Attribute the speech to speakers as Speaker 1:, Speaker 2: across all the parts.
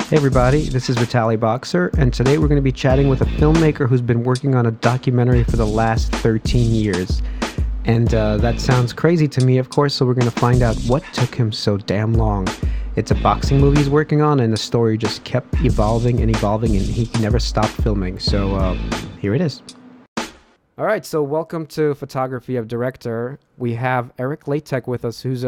Speaker 1: Hey everybody, this is Vitaly Boxer, and today we're going to be chatting with a filmmaker who's been working on a documentary for the last 13 years. And that sounds crazy to me, of course, so we're going to find out what took him so damn long. It's a boxing movie he's working on, and the story just kept evolving and evolving, and he never stopped filming. So here it is. All right, so welcome to Photography of Director. We have Eric Latek with us, who's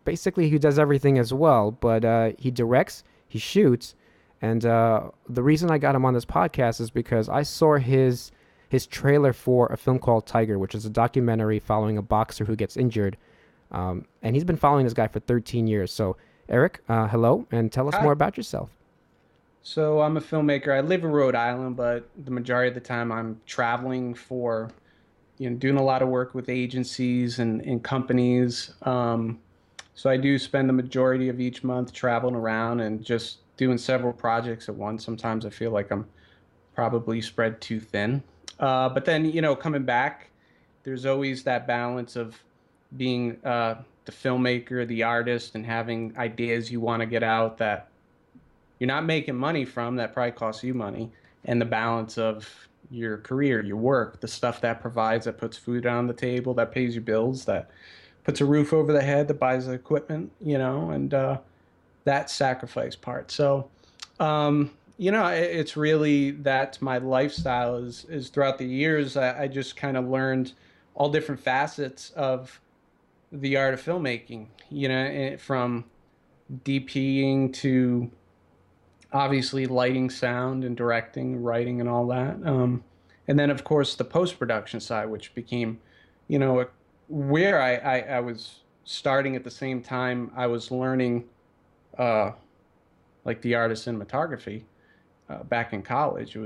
Speaker 1: basically who does everything as well, but he directs, he shoots, and the reason I got him on this podcast is because I saw his trailer for a film called Tiger, which is a documentary following a boxer who gets injured, and he's been following this guy for 13 years. So, Eric, hello, and tell us
Speaker 2: Hi.
Speaker 1: more about yourself.
Speaker 2: So I'm a filmmaker. I live in Rhode Island, but the majority of the time I'm traveling for, doing a lot of work with agencies and companies. So I do spend the majority of each month traveling around and just doing several projects at once. Sometimes I feel like I'm probably spread too thin. But then, coming back, there's always that balance of being the filmmaker, the artist, and having ideas you want to get out that you're not making money from that probably costs you money, and the balance of your career, your work, the stuff that provides, that puts food on the table, that pays your bills, that puts a roof over the head, that buys the equipment, and that sacrifice part. So, it's really that's my lifestyle is throughout the years. I just kind of learned all different facets of the art of filmmaking, from DPing to obviously lighting, sound, and directing, writing, and all that. And then, of course, the post production side, which became, where I was starting at the same time I was learning, uh, like the art of cinematography back in college. It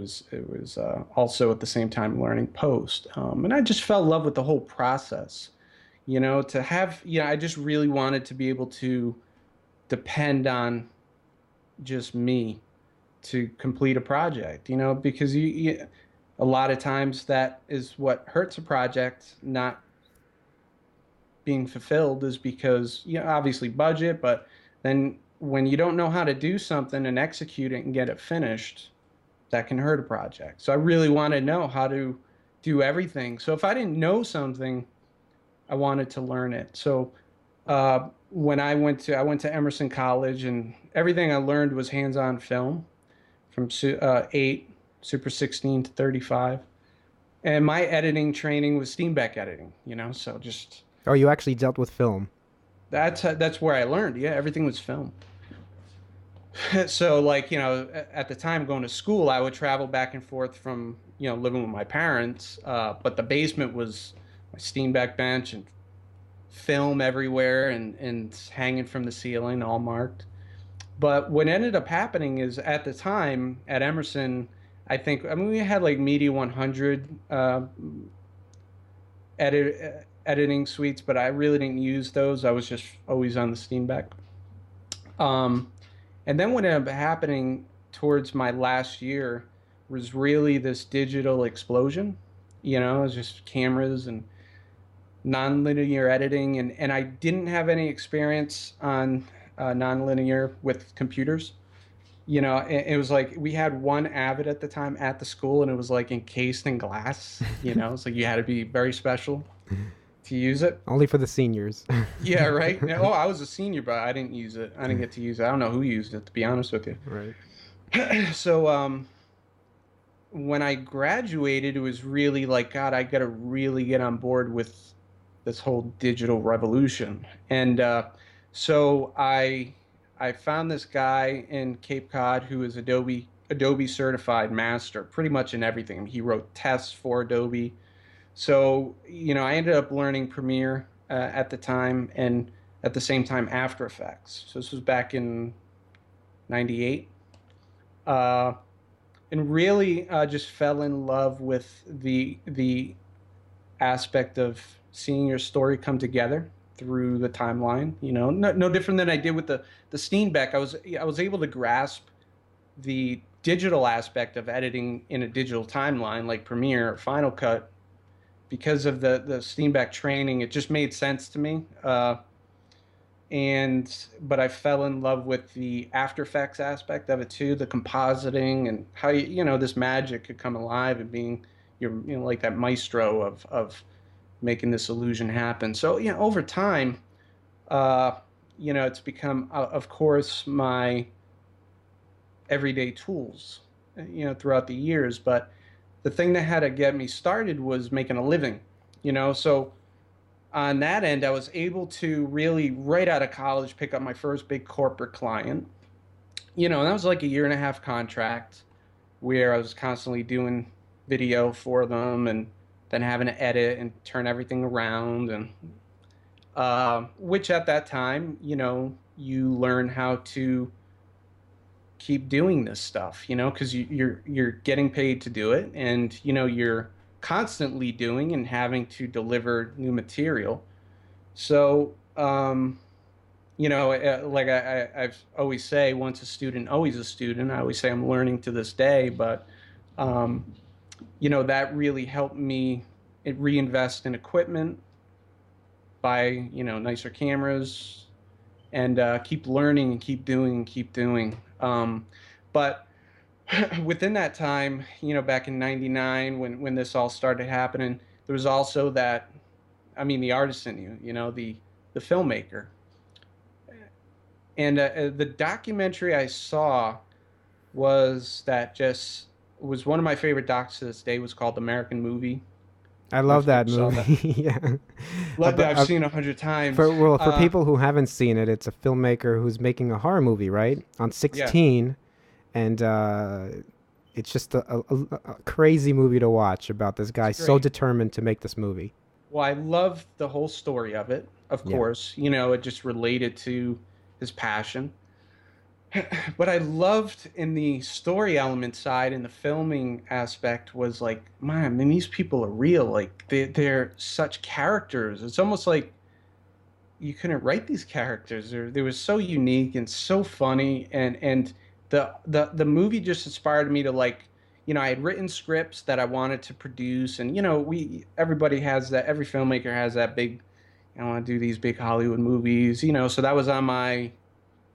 Speaker 2: was also at the same time learning post, and I just fell in love with the whole process. To have, I just really wanted to be able to depend on just me to complete a project, because a lot of times that is what hurts a project not being fulfilled is because, obviously budget, but then when you don't know how to do something and execute it and get it finished, that can hurt a project. So I really want to know how to do everything. So if I didn't know something, I wanted to learn it. So when I went to Emerson College, and everything I learned was hands-on film from 8 Super 16 to 35, and my editing training was Steenbeck editing. So just
Speaker 1: Oh, you actually dealt with film.
Speaker 2: that's where I learned. Yeah, everything was film. So like at the time going to school, I would travel back and forth from living with my parents, but the basement was my Steenbeck bench and film everywhere and hanging from the ceiling, all marked. But what ended up happening is at the time at Emerson, I mean we had like Media 100 editing suites, but I really didn't use those. I was just always on the Steenbeck. Um, and then what ended up happening towards my last year was really this digital explosion. It was just cameras and nonlinear editing, and I didn't have any experience on nonlinear with computers. It was like we had one Avid at the time at the school, and it was like encased in glass. It's like you had to be very special to use it.
Speaker 1: Only for the seniors.
Speaker 2: Yeah, right. Oh, I was a senior, but I didn't use it. I didn't get to use it. I don't know who used it, to be honest with you.
Speaker 1: Right.
Speaker 2: So, when I graduated, it was really like, God, I got to really get on board with this whole digital revolution. And so I found this guy in Cape Cod who is Adobe certified master, pretty much in everything. He wrote tests for Adobe. So I ended up learning Premiere at the time, and at the same time After Effects. So this was back in '98. Uh, and really just fell in love with the aspect of seeing your story come together through the timeline. No different than I did with the Steenbeck. I was able to grasp the digital aspect of editing in a digital timeline like Premiere or Final Cut because of the Steenbeck training. It just made sense to me. but I fell in love with the After Effects aspect of it too, the compositing and how this magic could come alive and being like that maestro of making this illusion happen. So over time, uh, it's become, of course, my everyday tools, throughout the years. But the thing that had to get me started was making a living, so on that end, I was able to really, right out of college, pick up my first big corporate client. And that was like a year and a half contract where I was constantly doing video for them and then having to edit and turn everything around. And which at that time, you learn how to keep doing this stuff, because you're getting paid to do it, and you're constantly doing and having to deliver new material. So, like I've always say, once a student, always a student. I always say I'm learning to this day, but um, that really helped me reinvest in equipment, buy nicer cameras, and keep learning and keep doing and keep doing. But within that time, back in '99 when this all started happening, there was also that, I mean, the artist in you, the filmmaker. And the documentary I saw was one of my favorite docs to this day. Was called American Movie.
Speaker 1: I
Speaker 2: I don't know
Speaker 1: love
Speaker 2: if you ever
Speaker 1: that
Speaker 2: saw that.
Speaker 1: movie. Yeah.
Speaker 2: Loved it. I've seen it 100 times.
Speaker 1: For people who haven't seen it, it's a filmmaker who's making a horror movie, right? On
Speaker 2: Yeah,
Speaker 1: 16, and it's just a crazy movie to watch about this
Speaker 2: it's
Speaker 1: guy so
Speaker 2: great.
Speaker 1: determined to make this movie.
Speaker 2: Well, I loved the whole story of it. Of
Speaker 1: Yeah.
Speaker 2: course, it just related to his passion. What I loved in the story element side and the filming aspect was like, man, I mean, these people are real. Like they're such characters. It's almost like you couldn't write these characters. They were so unique and so funny, and the movie just inspired me to, like, I had written scripts that I wanted to produce, and we everybody has that. Every filmmaker has that big. I want to do these big Hollywood movies, so that was on my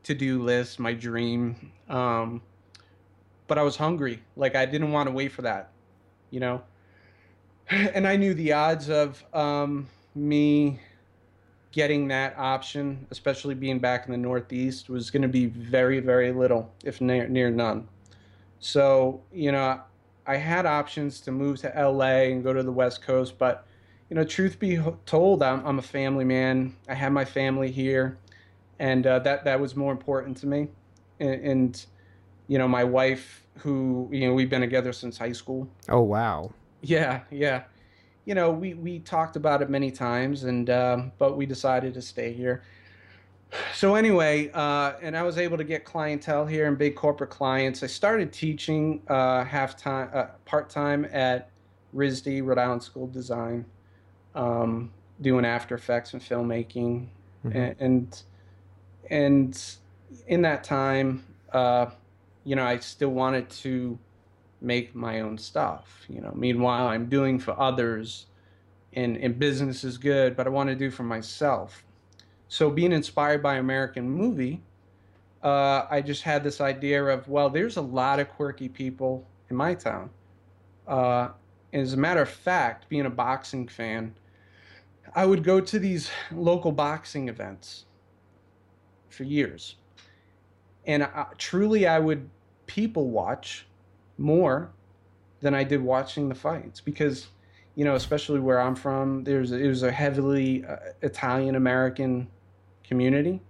Speaker 2: to-do list, my dream. But I was hungry. Like I didn't want to wait for that, you know. And I knew the odds of me getting that option, especially being back in the Northeast, was going to be very, very little, if near none. So, I had options to move to LA and go to the West Coast, but, truth be told, I'm a family man. I have my family here, and that was more important to me. And my wife, who we've been together since high school.
Speaker 1: Oh wow.
Speaker 2: Yeah, yeah. We talked about it many times, and but we decided to stay here. So anyway, and I was able to get clientele here and big corporate clients. I started teaching part time at RISD, Rhode Island School of Design, doing After Effects and filmmaking,
Speaker 1: Hmm.
Speaker 2: and and in that time, I still wanted to make my own stuff. Meanwhile, I'm doing for others, and business is good, but I want to do for myself. So being inspired by American Movie, I just had this idea of, well, there's a lot of quirky people in my town. Uh, as a matter of fact, being a boxing fan, I would go to these local boxing events for years, and truly, I would people watch more than I did watching the fights because, especially where I'm from, it was a heavily Italian American community,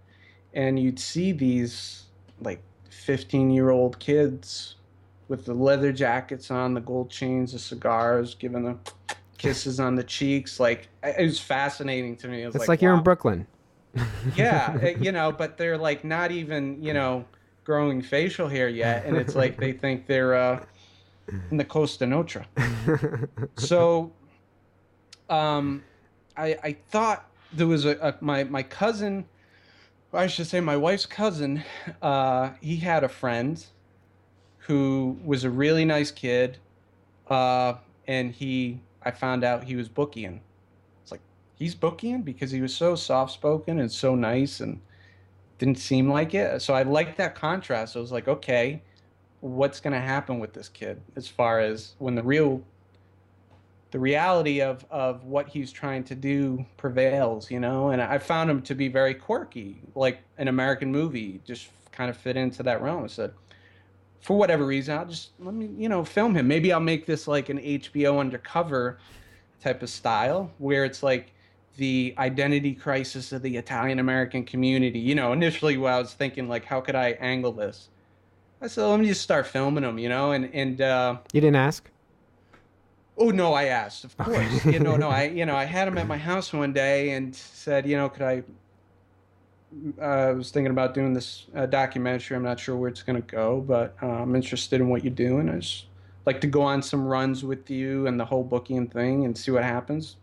Speaker 2: and you'd see these like 15-year-old kids with the leather jackets on, the gold chains, the cigars, giving them kisses on the cheeks. Like it was fascinating to me. It was
Speaker 1: It's
Speaker 2: like,
Speaker 1: like you're in
Speaker 2: wow,
Speaker 1: Brooklyn.
Speaker 2: yeah, but they're like not even growing facial hair yet, and it's like they think they're in the Costa Nostra. So um, I thought there was my cousin, or I should say my wife's cousin. He had a friend who was a really nice kid, uh, and I found out he was bookieing. It's like he's bookieing because he was so soft spoken and so nice, and didn't seem like it. So I liked that contrast. I was like, okay, what's going to happen with this kid as far as when the reality of what he's trying to do prevails, you know? And I found him to be very quirky, like an American movie, just kind of fit into that realm. I said, for whatever reason, I'll just let me, film him. Maybe I'll make this like an HBO undercover type of style where it's like the identity crisis of the Italian American community. Initially, what I was thinking, like, how could I angle this? I said, let me just start filming them,
Speaker 1: You didn't ask?
Speaker 2: oh no, I asked, of course. No,
Speaker 1: Okay.
Speaker 2: I had him at my house one day and said, could I was thinking about doing this documentary. I'm not sure where it's going to go, but I'm interested in what you're doing. I just like to go on some runs with you and the whole booking thing and see what happens.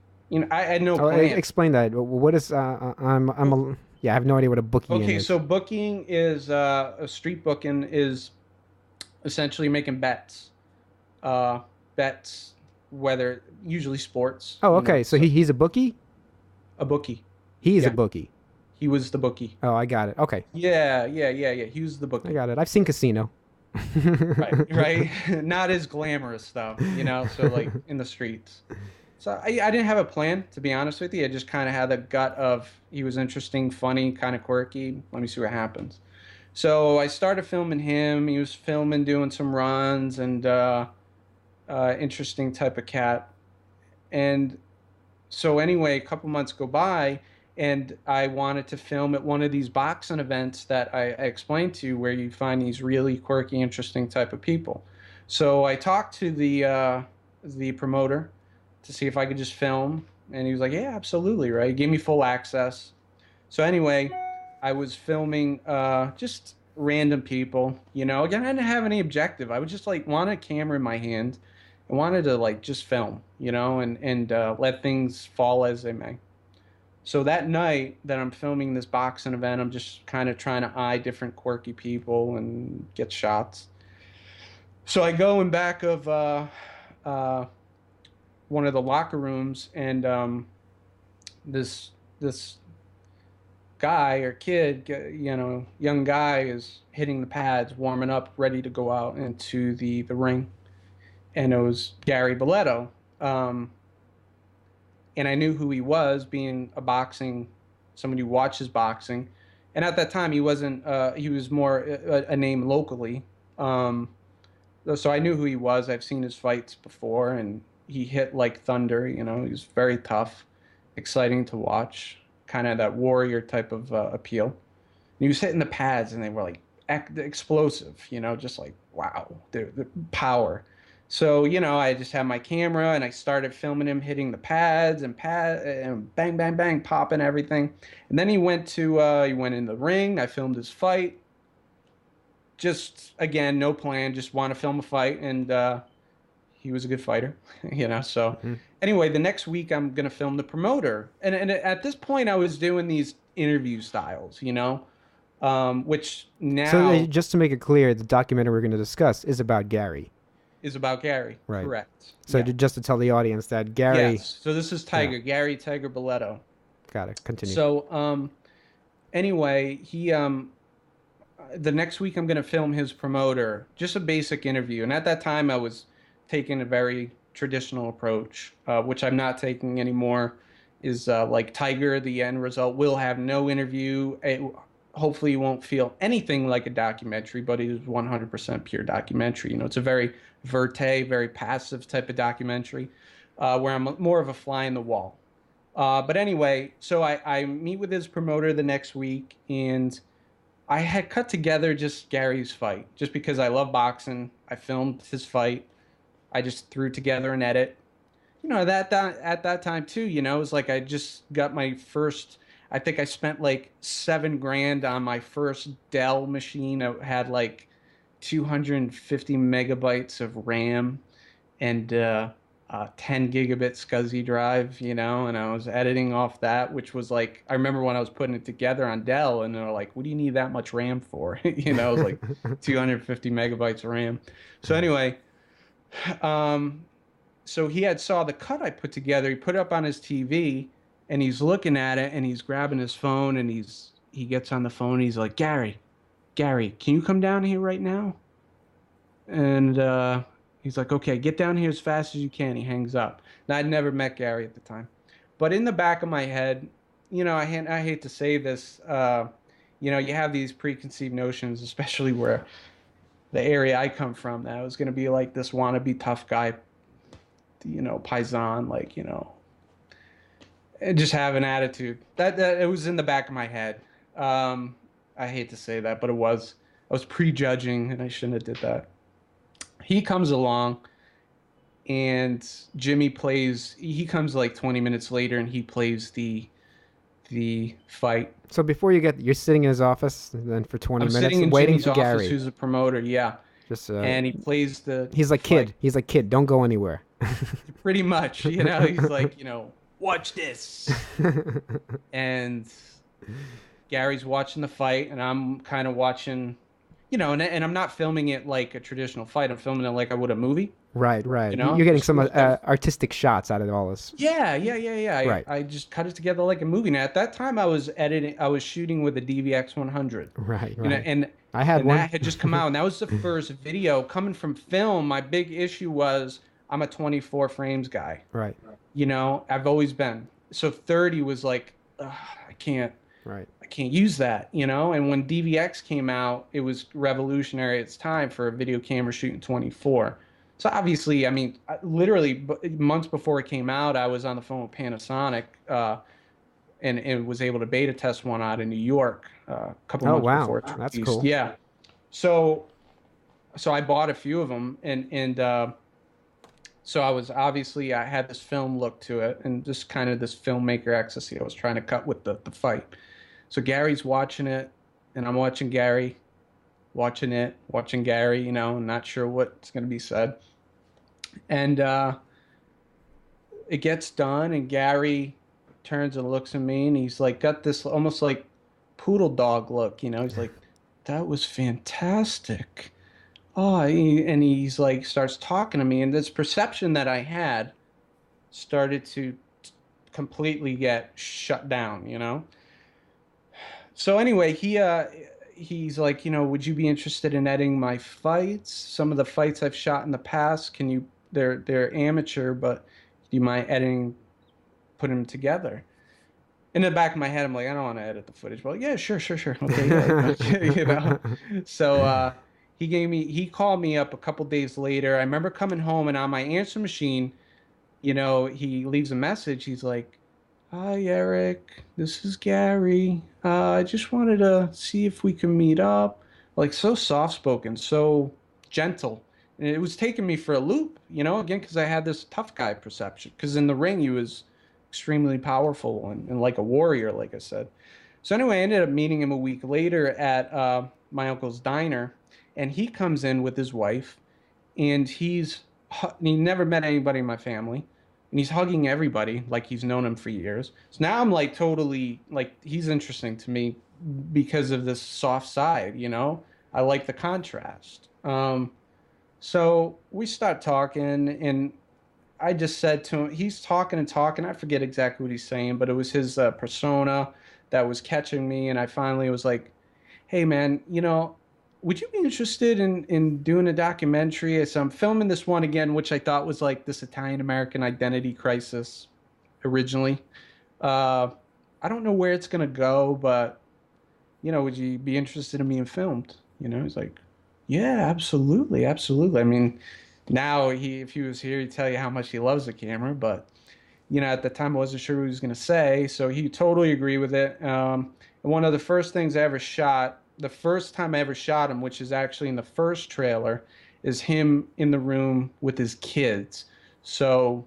Speaker 2: I had no
Speaker 1: Oh,
Speaker 2: plan.
Speaker 1: explain that. What is? Yeah, I have no idea what a booking
Speaker 2: Okay,
Speaker 1: is.
Speaker 2: so booking is a street booking is essentially making bets. Uh, Bets, whether usually sports,
Speaker 1: Oh, okay. So
Speaker 2: so
Speaker 1: he's a bookie.
Speaker 2: a bookie.
Speaker 1: He's a
Speaker 2: Yeah,
Speaker 1: bookie.
Speaker 2: he was the bookie.
Speaker 1: Oh, I got it. Okay,
Speaker 2: Yeah. He was the
Speaker 1: I
Speaker 2: bookie.
Speaker 1: got it. I've seen Casino.
Speaker 2: Right. Not as glamorous though, so like in the streets. So I didn't have a plan, to be honest with you. I just kind of had the gut of he was interesting, funny, kind of quirky. Let me see what happens. So I started filming him. He was filming, doing some runs, and interesting type of cat. And so anyway, a couple months go by, and I wanted to film at one of these boxing events that I explained to you, where you find these really quirky, interesting type of people. So I talked to the promoter to see if I could just film, and he was like, "Yeah, absolutely." Right, he gave me full access. So anyway, I was filming just random people. Again, I didn't have any objective. I would just like want a camera in my hand. I wanted to like just film, and let things fall as they may. So that night that I'm filming this boxing event, I'm just kind of trying to eye different quirky people and get shots. So I go in back of uh, one of the locker rooms, and this guy or kid, young guy is hitting the pads, warming up, ready to go out into the ring, and it was Gary Boletto. Um, and I knew who he was, being somebody who watches boxing. And at that time, he wasn't. He was more a name locally. Um, so I knew who he was. I've seen his fights before, and he hit like thunder. He was very tough, exciting to watch, kind of that warrior type of appeal. And he was hitting the pads, and they were like explosive. Just like wow, the power. So, I just had my camera and I started filming him hitting the pads and bang, bang, bang, popping everything. And then he went in the ring. I filmed his fight. Just again, no plan, just want to film a fight. And he was a good fighter, So
Speaker 1: Mhm.
Speaker 2: anyway, the next week I'm going to film the promoter. And at this point, I was doing these interview styles, which
Speaker 1: So
Speaker 2: now
Speaker 1: just to make it clear, the documentary we're going to discuss is about Gary,
Speaker 2: is about Gary.
Speaker 1: right?
Speaker 2: Correct.
Speaker 1: So
Speaker 2: Yeah.
Speaker 1: just to tell the audience that Gary,
Speaker 2: Yes. So this is
Speaker 1: yeah,
Speaker 2: Gary Tiger Boletto.
Speaker 1: got it. Continue.
Speaker 2: So anyway, he the next week I'm going to film his promoter, just a basic interview. And at that time I was taking a very traditional approach, which I'm not taking anymore. Is like Tiger, the end result will have no interview. Hopefully you won't feel anything like a documentary, but it is 100% pure documentary. It's a very very passive type of documentary, where I'm more of a fly in the wall. But anyway, so I meet with his promoter the next week, and I had cut together just Gary's fight, just because I love boxing. I filmed his fight. I just threw together an edit. That at that time too, it was like I just got my first. I think I spent like 7 grand on my first Dell machine. I had like 250 megabytes of RAM and 10 gigabit SCSI drive, and I was editing off that, which was like, I remember when I was putting it together on Dell, and they're like, what do you need that much RAM for? It was like 250 megabytes of RAM. So anyway, um, so he had saw the cut I put together. He put it up on his TV, and he's looking at it, and he's grabbing his phone, and he gets on the phone. He's like, Gary, can you come down here right now? And he's like, okay, get down here as fast as you can. He hangs up. Now, I'd never met Gary at the time. But in the back of my head, I hate to say this, you have these preconceived notions, especially where the area I come from, that I was going to be like this wannabe tough guy, paisan, like, and just have an attitude. That it was in the back of my head. Um, I hate to say that, but it was. I was prejudging, and I shouldn't have did that. He comes along, and Jimmy plays. He comes like 20 minutes later, and he plays the fight.
Speaker 1: So before you're sitting in his office and then for 20
Speaker 2: I'm
Speaker 1: minutes
Speaker 2: sitting in
Speaker 1: waiting
Speaker 2: Jimmy's
Speaker 1: for
Speaker 2: office,
Speaker 1: Gary.
Speaker 2: who's a promoter, yeah,
Speaker 1: Just
Speaker 2: and he plays
Speaker 1: he's
Speaker 2: the
Speaker 1: like
Speaker 2: fight.
Speaker 1: kid. He's like kid. Don't go anywhere.
Speaker 2: Pretty much, he's like, watch this, and Gary's watching the fight, and I'm kind of watching, and I'm not filming it like a traditional fight. I'm filming it like I would a movie,
Speaker 1: Right, right. You're getting
Speaker 2: just
Speaker 1: some
Speaker 2: with the
Speaker 1: artistic shots out of all this.
Speaker 2: yeah.
Speaker 1: Right,
Speaker 2: I just cut it together like a movie. Now at that time, I was shooting with a DVX 100,
Speaker 1: right, right.
Speaker 2: and
Speaker 1: I had one.
Speaker 2: that had just come out, and that was the first video coming from film. My big issue was I'm a 24 frames guy.
Speaker 1: Right,
Speaker 2: I've always been. So 30 was like, ugh, I can't.
Speaker 1: right.
Speaker 2: I can't use that, And when DVX came out, it was revolutionary at its time for a video camera shooting 24. So obviously, I mean, literally months before it came out, I was on the phone with Panasonic, and was able to beta test one out in New York a couple
Speaker 1: Oh
Speaker 2: months
Speaker 1: wow,
Speaker 2: before it was
Speaker 1: that's
Speaker 2: released.
Speaker 1: cool.
Speaker 2: Yeah. So I bought a few of them, and so I had this film look to it, and just kind of this filmmaker ecstasy I was trying to cut with the fight. So Gary's watching it, and I'm watching Gary, watching it, watching Gary, not sure what's going to be said. And it gets done, and Gary turns and looks at me, and he's like, got this almost like poodle dog look, He's like, that was fantastic. Oh, and he's like, starts talking to me, and this perception that I had started to completely get shut down. So anyway, he's like, would you be interested in editing my fights? Some of the fights I've shot in the past, they're amateur, but do you mind editing, putting them together? In the back of my head, I'm like, I don't want to edit the footage. Well, yeah, sure. Okay, yeah. So he called me up a couple days later. I remember coming home, and on my answer machine, he leaves a message. He's like, hi, Eric, this is Gary. I just wanted to see if we can meet up. Like, so soft spoken, so gentle. And it was taking me for a loop, again, because I had this tough guy perception. Because in the ring, he was extremely powerful and like a warrior, like I said. So anyway, I ended up meeting him a week later at my uncle's diner, and he comes in with his wife, and he never met anybody in my family, and he's hugging everybody like he's known him for years. So now I'm like totally like he's interesting to me because of this soft side, I like the contrast. So we start talking, and I just said to him, he's talking and talking. I forget exactly what he's saying, but it was his persona that was catching me. And I finally was like, hey, man, would you be interested in doing a documentary? So I'm filming this one again, which I thought was like this Italian American identity crisis originally. I don't know where it's going to go, but, would you be interested in being filmed? He's like, yeah, absolutely. Absolutely. I mean, now if he was here, he'd tell you how much he loves the camera, but at the time I wasn't sure what he was going to say, so he totally agreed with it. And one of the first things I ever shot, the first time I ever shot him, which is actually in the first trailer, is him in the room with his kids. So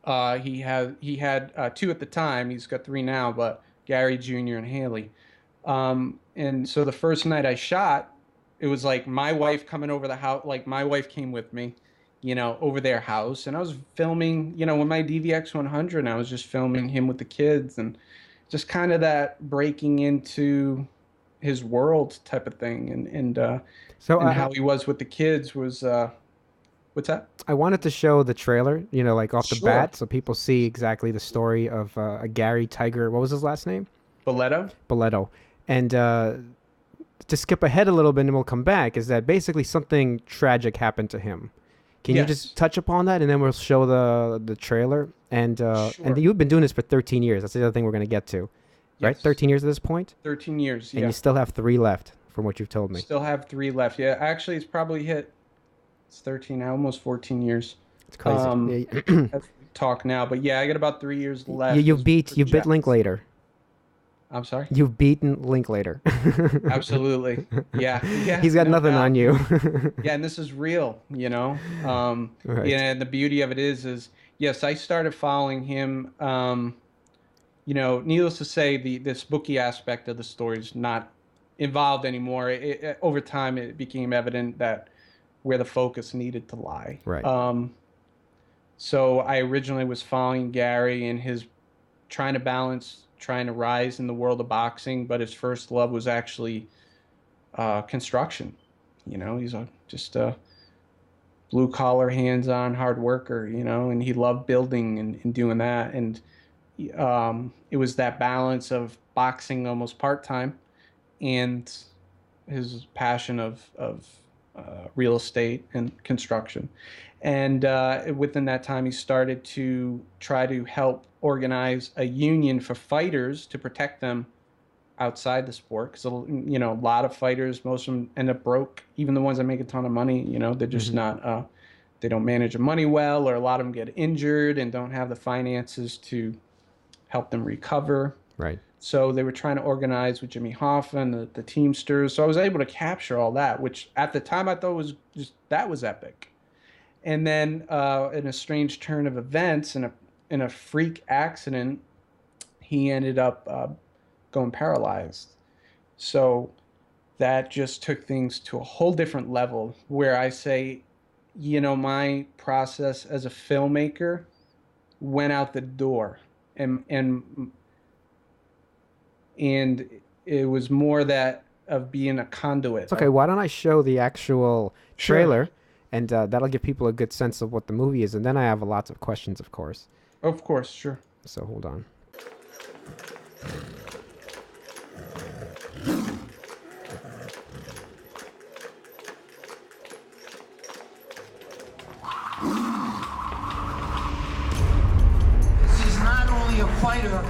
Speaker 2: he had two at the time. He's got three now, but Gary Jr. and Haley. And so the first night I shot, it was like my wife coming over the house, like my wife came with me, over their house. And I was filming, with my DVX 100, and I was just filming him with the kids, and just kind of that breaking into his world type of thing. And how he was with the kids was, what's that?
Speaker 1: I wanted to show the trailer, like off the
Speaker 2: Sure.
Speaker 1: bat, so people see exactly the story of a Gary Tiger. What was his last name?
Speaker 2: Boleto?
Speaker 1: Boleto. And to skip ahead a little bit and we'll come back, is that basically something tragic happened to him. Can you just
Speaker 2: Yes.
Speaker 1: touch upon that, and then we'll show the trailer? And
Speaker 2: Sure.
Speaker 1: you've been doing this for 13 years. That's the other thing we're going to get to, right?
Speaker 2: Yes.
Speaker 1: 13 years at this point,
Speaker 2: 13 years,
Speaker 1: and
Speaker 2: yeah.
Speaker 1: you still have 3 left, from what you've told me.
Speaker 2: Still have 3 left. Yeah, actually, it's probably hit. It's 13 now, almost 14 years.
Speaker 1: It's crazy.
Speaker 2: As we talk now, but yeah, I got about 3 years
Speaker 1: You,
Speaker 2: left.
Speaker 1: you've bit Linklater.
Speaker 2: I'm sorry.
Speaker 1: You've beaten Linklater.
Speaker 2: Absolutely. Yeah. Yeah.
Speaker 1: He's got
Speaker 2: no
Speaker 1: nothing
Speaker 2: doubt.
Speaker 1: on you.
Speaker 2: Yeah, and this is real, you know.
Speaker 1: Right.
Speaker 2: Yeah, and the beauty of it is yes, I started following him. Needless to say, this bookie aspect of the story is not involved anymore. Over time, it became evident that where the focus needed to lie.
Speaker 1: Right.
Speaker 2: So I originally was following Gary and his trying to rise in the world of boxing, but his first love was actually construction. You know, he's just a blue collar, hands on, hard worker. You know, and he loved building and doing that. And it was that balance of boxing almost part time and his passion of real estate and construction. And within that time, he started to try to help organize a union for fighters to protect them outside the sport. Because, a lot of fighters, most of them end up broke. Even the ones that make a ton of money, they're just not, they don't manage the money well, or a lot of them get injured and don't have the finances to help them recover.
Speaker 1: Right.
Speaker 2: So they were trying to organize with Jimmy Hoffa and the Teamsters. So I was able to capture all that, which at the time I thought that was epic. And then in a strange turn of events, in a freak accident, he ended up going paralyzed. So that just took things to a whole different level, where I say, my process as a filmmaker went out the door, and it was more that of being a conduit.
Speaker 1: Okay, why don't I show the actual trailer?
Speaker 2: Sure.
Speaker 1: And that'll give people a good sense of what the movie is. And then I have lots of questions, of course.
Speaker 2: Of course, sure.
Speaker 1: So hold on.
Speaker 3: This is not only a fighter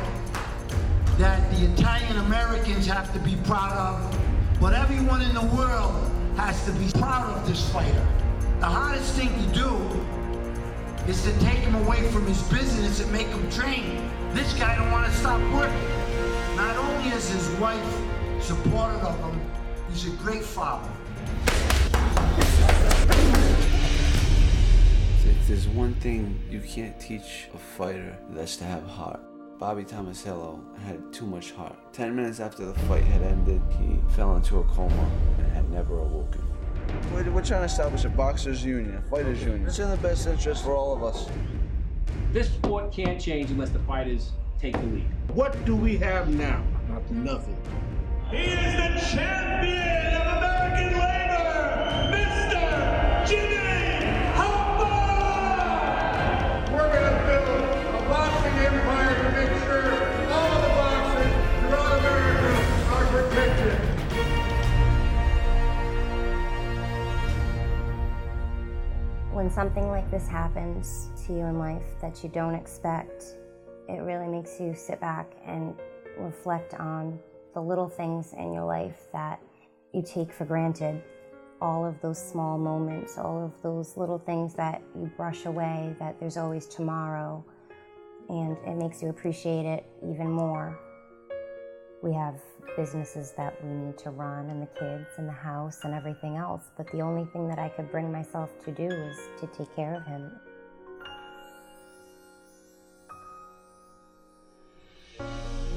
Speaker 3: that the Italian Americans have to be proud of, but everyone in the world has to be proud of this fighter. The hardest thing to do is to take him away from his business and make him train. This guy don't want to stop working. Not only is his wife supportive of him, he's a great father.
Speaker 4: If there's one thing you can't teach a fighter, that's to have heart. Bobby Tomasello had too much heart. 10 minutes after the fight had ended, he fell into a coma and had never awoken.
Speaker 5: We're trying to establish a boxers union, a fighters union. It's in the best interest for all of us.
Speaker 6: This sport can't change unless the fighters take the lead.
Speaker 7: What do we have now? Nothing.
Speaker 8: He is the champion of American labor, Mr. Jimmy Hoffa!
Speaker 7: We're going to build a boxing empire to make sure all the boxers throughout America are protected.
Speaker 9: When something like this happens to you in life that you don't expect, it really makes you sit back and reflect on the little things in your life that you take for granted. All of those small moments, all of those little things that you brush away, that there's always tomorrow, and it makes you appreciate it even more. We have businesses that we need to run, and the kids and the house and everything else, but the only thing that I could bring myself to do is to take care of him.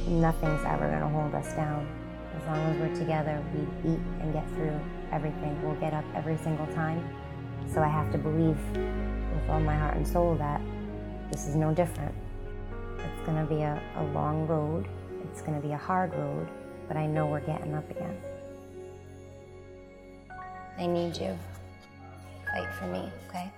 Speaker 9: Nothing's ever going to hold us down. As long as we're together, we eat and get through everything. We'll get up every single time. So I have to believe with all my heart and soul that this is no different. It's going to be a long road. It's going to be a hard road, but I know we're getting up again. I need you. Fight for me, okay?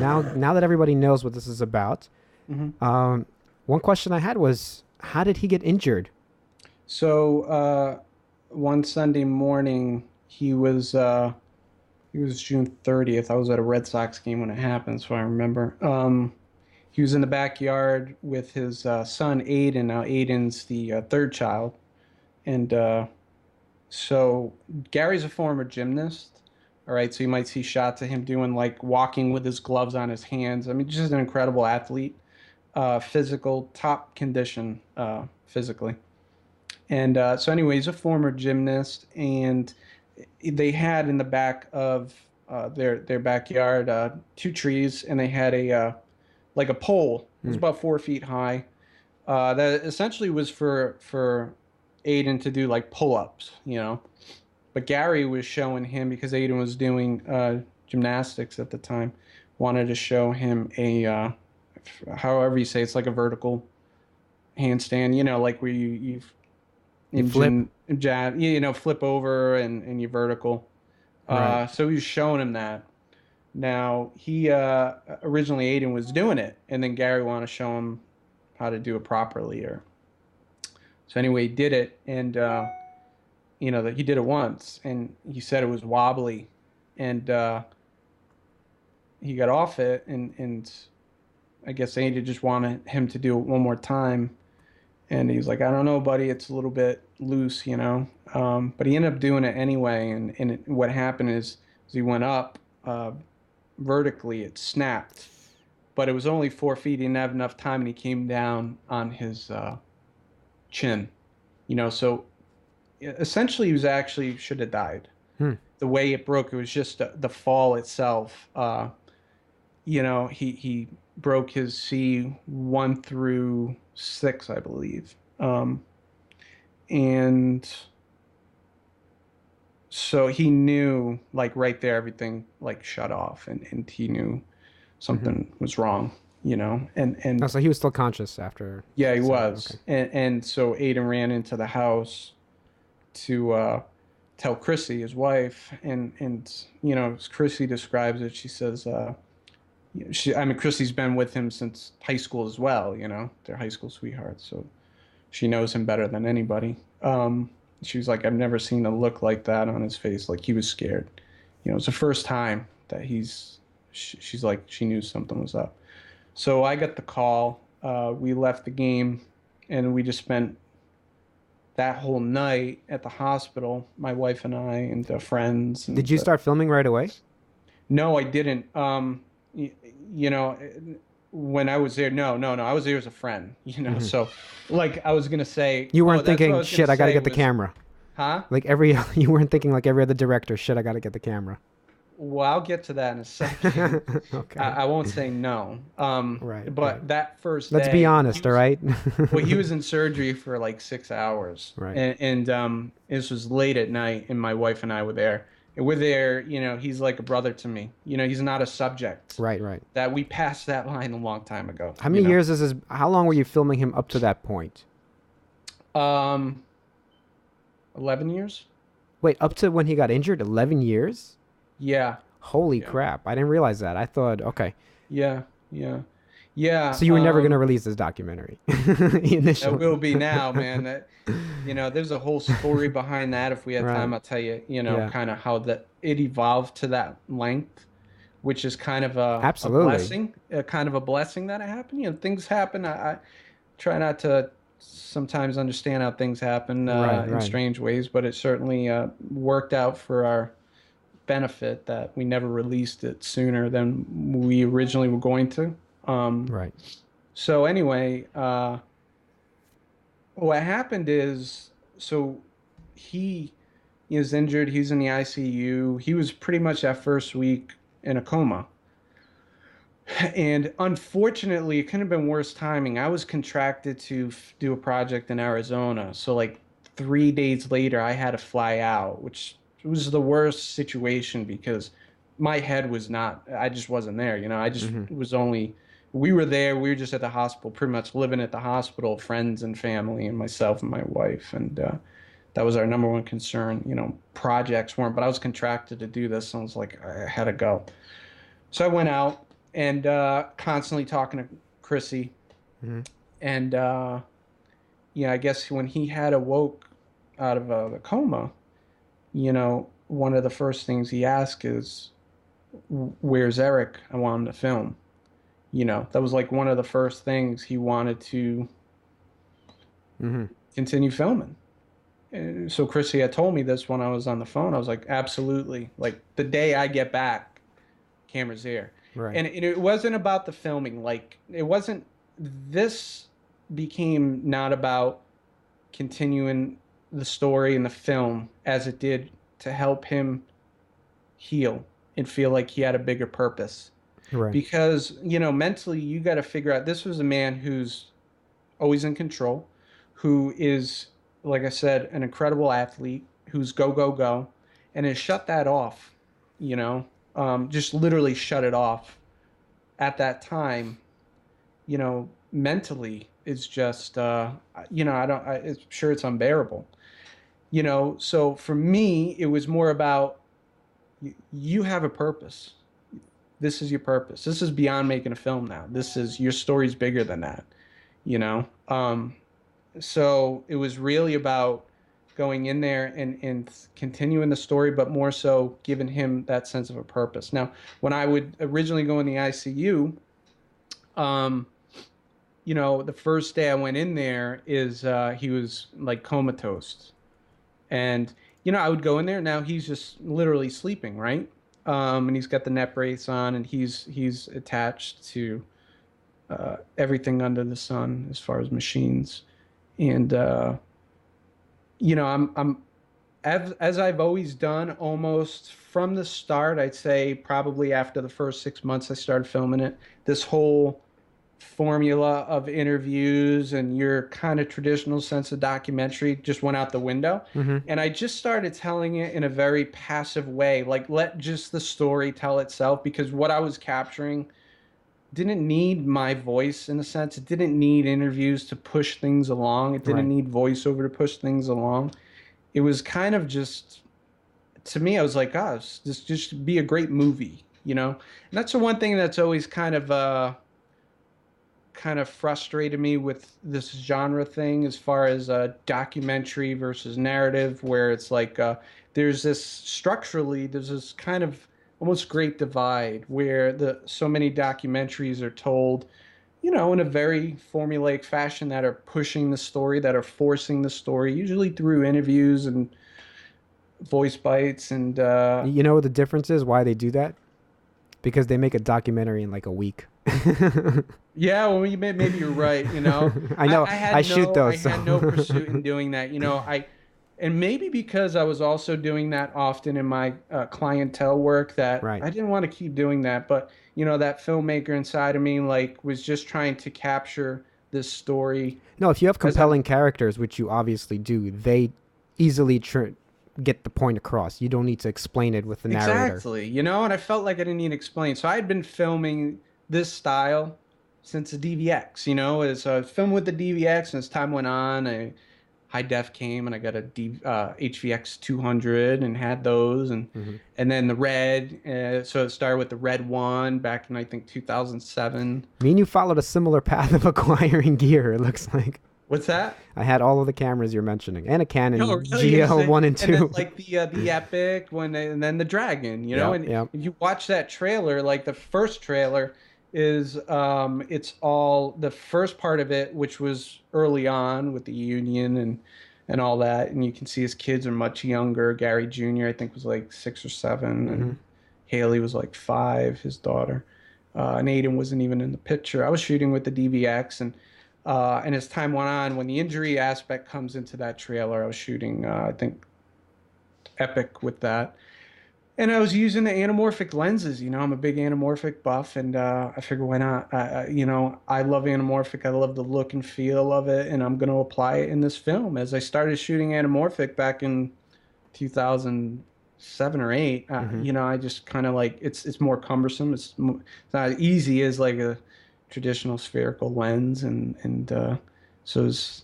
Speaker 1: now that everybody knows what this is about, one question I had was, how did he get injured?
Speaker 2: So one Sunday morning, he was June 30th. I was at a Red Sox game when it happened, so I remember. He was in the backyard with his son Aiden. Now Aiden's the third child, and so Gary's a former gymnast. All right, so you might see shots of him doing like walking with his gloves on his hands. I mean, just an incredible athlete, physical, top condition physically. And so anyway, he's a former gymnast, and they had in the back of their backyard 2 trees, and they had a like a pole. It was about 4 feet high. That essentially was for Aiden to do like pull-ups, you know. But Gary was showing him, because Aiden was doing gymnastics at the time, wanted to show him a however you say, it's like a vertical handstand, you know, like where you
Speaker 1: flip,
Speaker 2: you know, flip over and you vertical.
Speaker 1: Right.
Speaker 2: So he was showing him that. Now he originally Aiden was doing it, and then Gary wanted to show him how to do it properly. So anyway, he did it, and you know, that he did it once, and he said it was wobbly, and he got off it, and I guess Aiden just wanted him to do it one more time. And he's like, I don't know, buddy, it's a little bit loose, you know. But he ended up doing it anyway. And what happened is, as he went up vertically, it snapped. But it was only 4 feet. He didn't have enough time, and he came down on his chin. You know, so essentially he was actually should have died. The way it broke, it was just the fall itself. You know, he broke his C1 through 6, I believe. And so he knew, like right there, everything like shut off, and he knew something was wrong, you know. And
Speaker 1: Oh, so he was still conscious after.
Speaker 2: yeah, he was. Okay. And so Aiden ran into the house to tell Chrissy, his wife, and you know, as Chrissy describes it, she says, Chrissy's been with him since high school as well, you know, they're high school sweethearts, so she knows him better than anybody. She was like, I've never seen a look like that on his face, like he was scared. You know, it's the first time that she's like, she knew something was up. So I got the call, we left the game, and we just spent that whole night at the hospital, my wife and I, and friends. And
Speaker 1: did you start filming right away?
Speaker 2: No, I didn't. You know, when I was there, no, I was there as a friend, you know, so like I was going to say.
Speaker 1: You weren't thinking, shit, I got to get the camera.
Speaker 2: Huh?
Speaker 1: Like you weren't thinking like every other director, shit, I got to get the camera.
Speaker 2: Well, I'll get to that in a second.
Speaker 1: Okay.
Speaker 2: I won't say no.
Speaker 1: Right.
Speaker 2: But
Speaker 1: right.
Speaker 2: That first
Speaker 1: Let's
Speaker 2: day,
Speaker 1: be honest, all right?
Speaker 2: Well, he was in surgery for like 6 hours.
Speaker 1: Right.
Speaker 2: And this was late at night, and my wife and I were there. And we're there, you know, he's like a brother to me. You know, he's not a subject.
Speaker 1: Right.
Speaker 2: That we passed that line a long time ago.
Speaker 1: How many years is this? How long were you filming him up to that point?
Speaker 2: 11 years.
Speaker 1: Wait, up to when he got injured? 11 years?
Speaker 2: Yeah.
Speaker 1: Holy crap. I didn't realize that. I thought, okay.
Speaker 2: Yeah. So
Speaker 1: you were never going to release this documentary initially.
Speaker 2: It will be now, man. You know, there's a whole story behind that. If we had time, I'll tell you, you know, kind of how it evolved to that length, which is kind of a blessing, kind of a blessing that it happened. You know, things happen. I try not to sometimes understand how things happen in strange ways, but it certainly worked out for our benefit that we never released it sooner than we originally were going to.
Speaker 1: Right.
Speaker 2: So anyway, what happened is, so he is injured. He's in the ICU. He was pretty much that first week in a coma. And unfortunately, it couldn't have been worse timing. I was contracted to do a project in Arizona. So like 3 days later, I had to fly out, which was the worst situation because my head was I just wasn't there. You know, I just was only, we were there. We were just at the hospital, pretty much living at the hospital, friends and family and myself and my wife. And that was our number one concern. You know, projects weren't, but I was contracted to do this. And I was like, I had to go. So I went out and constantly talking to Chrissy. And I guess when he had awoke out of the coma, one of the first things he asked is, "Where's Eric? I want him to film." That was like one of the first things he wanted to continue filming. So Chrissy had told me this when I was on the phone. I was like, absolutely. Like the day I get back, camera's here.
Speaker 1: Right.
Speaker 2: And it wasn't about the filming. Like it wasn't. This became not about continuing the story and the film as it did to help him heal and feel like he had a bigger purpose.
Speaker 1: Right.
Speaker 2: Because, mentally you got to figure out, this was a man who's always in control, who is, like I said, an incredible athlete, who's go, go, go, and has shut that off, just literally shut it off at that time, mentally is just, I'm sure it's unbearable, so for me, it was more about, you have a purpose. This is your purpose. This is beyond making a film now. This is, your story's bigger than that, so it was really about going in there and continuing the story, but more so giving him that sense of a purpose. Now, when I would originally go in the ICU, the first day I went in there is he was like comatose. And, I would go in there. Now he's just literally sleeping, right? And he's got the neck brace on, and he's attached to everything under the sun as far as machines. And, I'm as I've always done almost from the start, I'd say probably after the first 6 months I started filming it, this whole formula of interviews and your kind of traditional sense of documentary just went out the window. And I just started telling it in a very passive way, like let just the story tell itself, because what I was capturing didn't need my voice in a sense. It didn't need interviews to push things along. It didn't need voiceover to push things along. It was kind of just, to me, I was like, gosh, this just be a great movie, And that's the one thing that's always kind of frustrated me with this genre thing, as far as documentary versus narrative, where it's like there's this kind of almost great divide where so many documentaries are told, in a very formulaic fashion, that are pushing the story, that are forcing the story, usually through interviews and voice bites. And
Speaker 1: you know what the difference is, why they do that? Because they make a documentary in like a week.
Speaker 2: Yeah, well, maybe you're right.
Speaker 1: I know. I shoot those.
Speaker 2: I had no pursuit in doing that. And maybe because I was also doing that often in my clientele work, that I didn't want to keep doing that. But that filmmaker inside of me was just trying to capture this story.
Speaker 1: No, if you have compelling characters, which you obviously do, they easily get the point across. You don't need to explain it with the narrator.
Speaker 2: Exactly. And I felt like I didn't need to explain. So I had been filming this style since the DVX. As I filmed with the DVX, and as time went on, high def came, and I got a HVX 200 and had those, and then the red. So it started with the red one back in I think 2007.
Speaker 1: Me and you followed a similar path of acquiring gear. It looks like.
Speaker 2: What's that?
Speaker 1: I had all of the cameras you're mentioning, and a Canon
Speaker 2: really?
Speaker 1: GL1 and 2.
Speaker 2: And then, like the Epic one, and then the Dragon. If you watch that trailer, like the first trailer is it's all the first part of it, which was early on with the Union and all that, and you can see his kids are much younger. Gary Jr. I think was like 6 or 7, and Haley was like 5, his daughter, and Aiden wasn't even in the picture. I was shooting with the DVX, and as time went on, when the injury aspect comes into that trailer, I was shooting I think Epic with that. And I was using the anamorphic lenses. I'm a big anamorphic buff, and I figured, why not? I love anamorphic. I love the look and feel of it, and I'm going to apply it in this film. As I started shooting anamorphic back in 2007 or 8, I just kind of it's more cumbersome. It's not as easy as like a traditional spherical lens, and so it's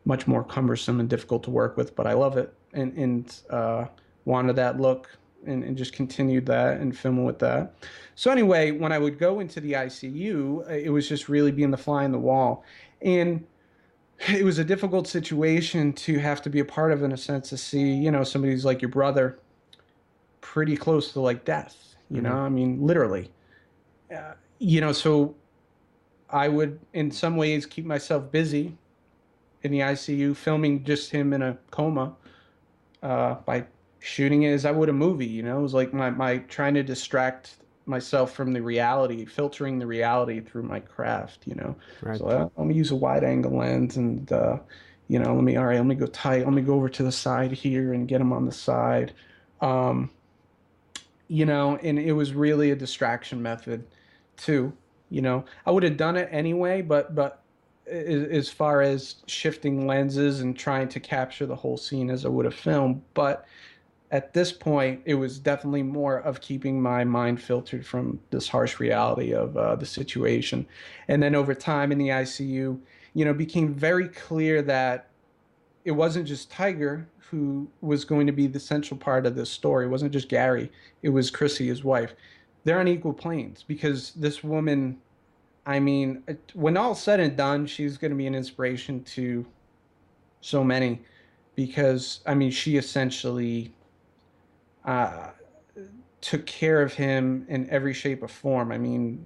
Speaker 2: much more cumbersome and difficult to work with. But I love it, and wanted that look and just continued that and filming with that. So anyway, when I would go into the ICU, it was just really being the fly in the wall. And it was a difficult situation to have to be a part of, in a sense, to see, somebody who's like your brother pretty close to like death, I mean, literally. So I would, in some ways, keep myself busy in the ICU, filming just him in a coma by shooting it as I would a movie. It was like my trying to distract myself from the reality, filtering the reality through my craft.
Speaker 1: Right.
Speaker 2: So let me use a wide angle lens and let me go tight. Let me go over to the side here and get him on the side. And it was really a distraction method too. I would have done it anyway, but as far as shifting lenses and trying to capture the whole scene as I would have filmed. But at this point, it was definitely more of keeping my mind filtered from this harsh reality of the situation. And then over time in the ICU, became very clear that it wasn't just Tiger who was going to be the central part of this story. It wasn't just Gary. It was Chrissy, his wife. They're on equal planes because this woman, I mean, when all's said and done, she's going to be an inspiration to so many because, I mean, she essentially took care of him in every shape or form. I mean,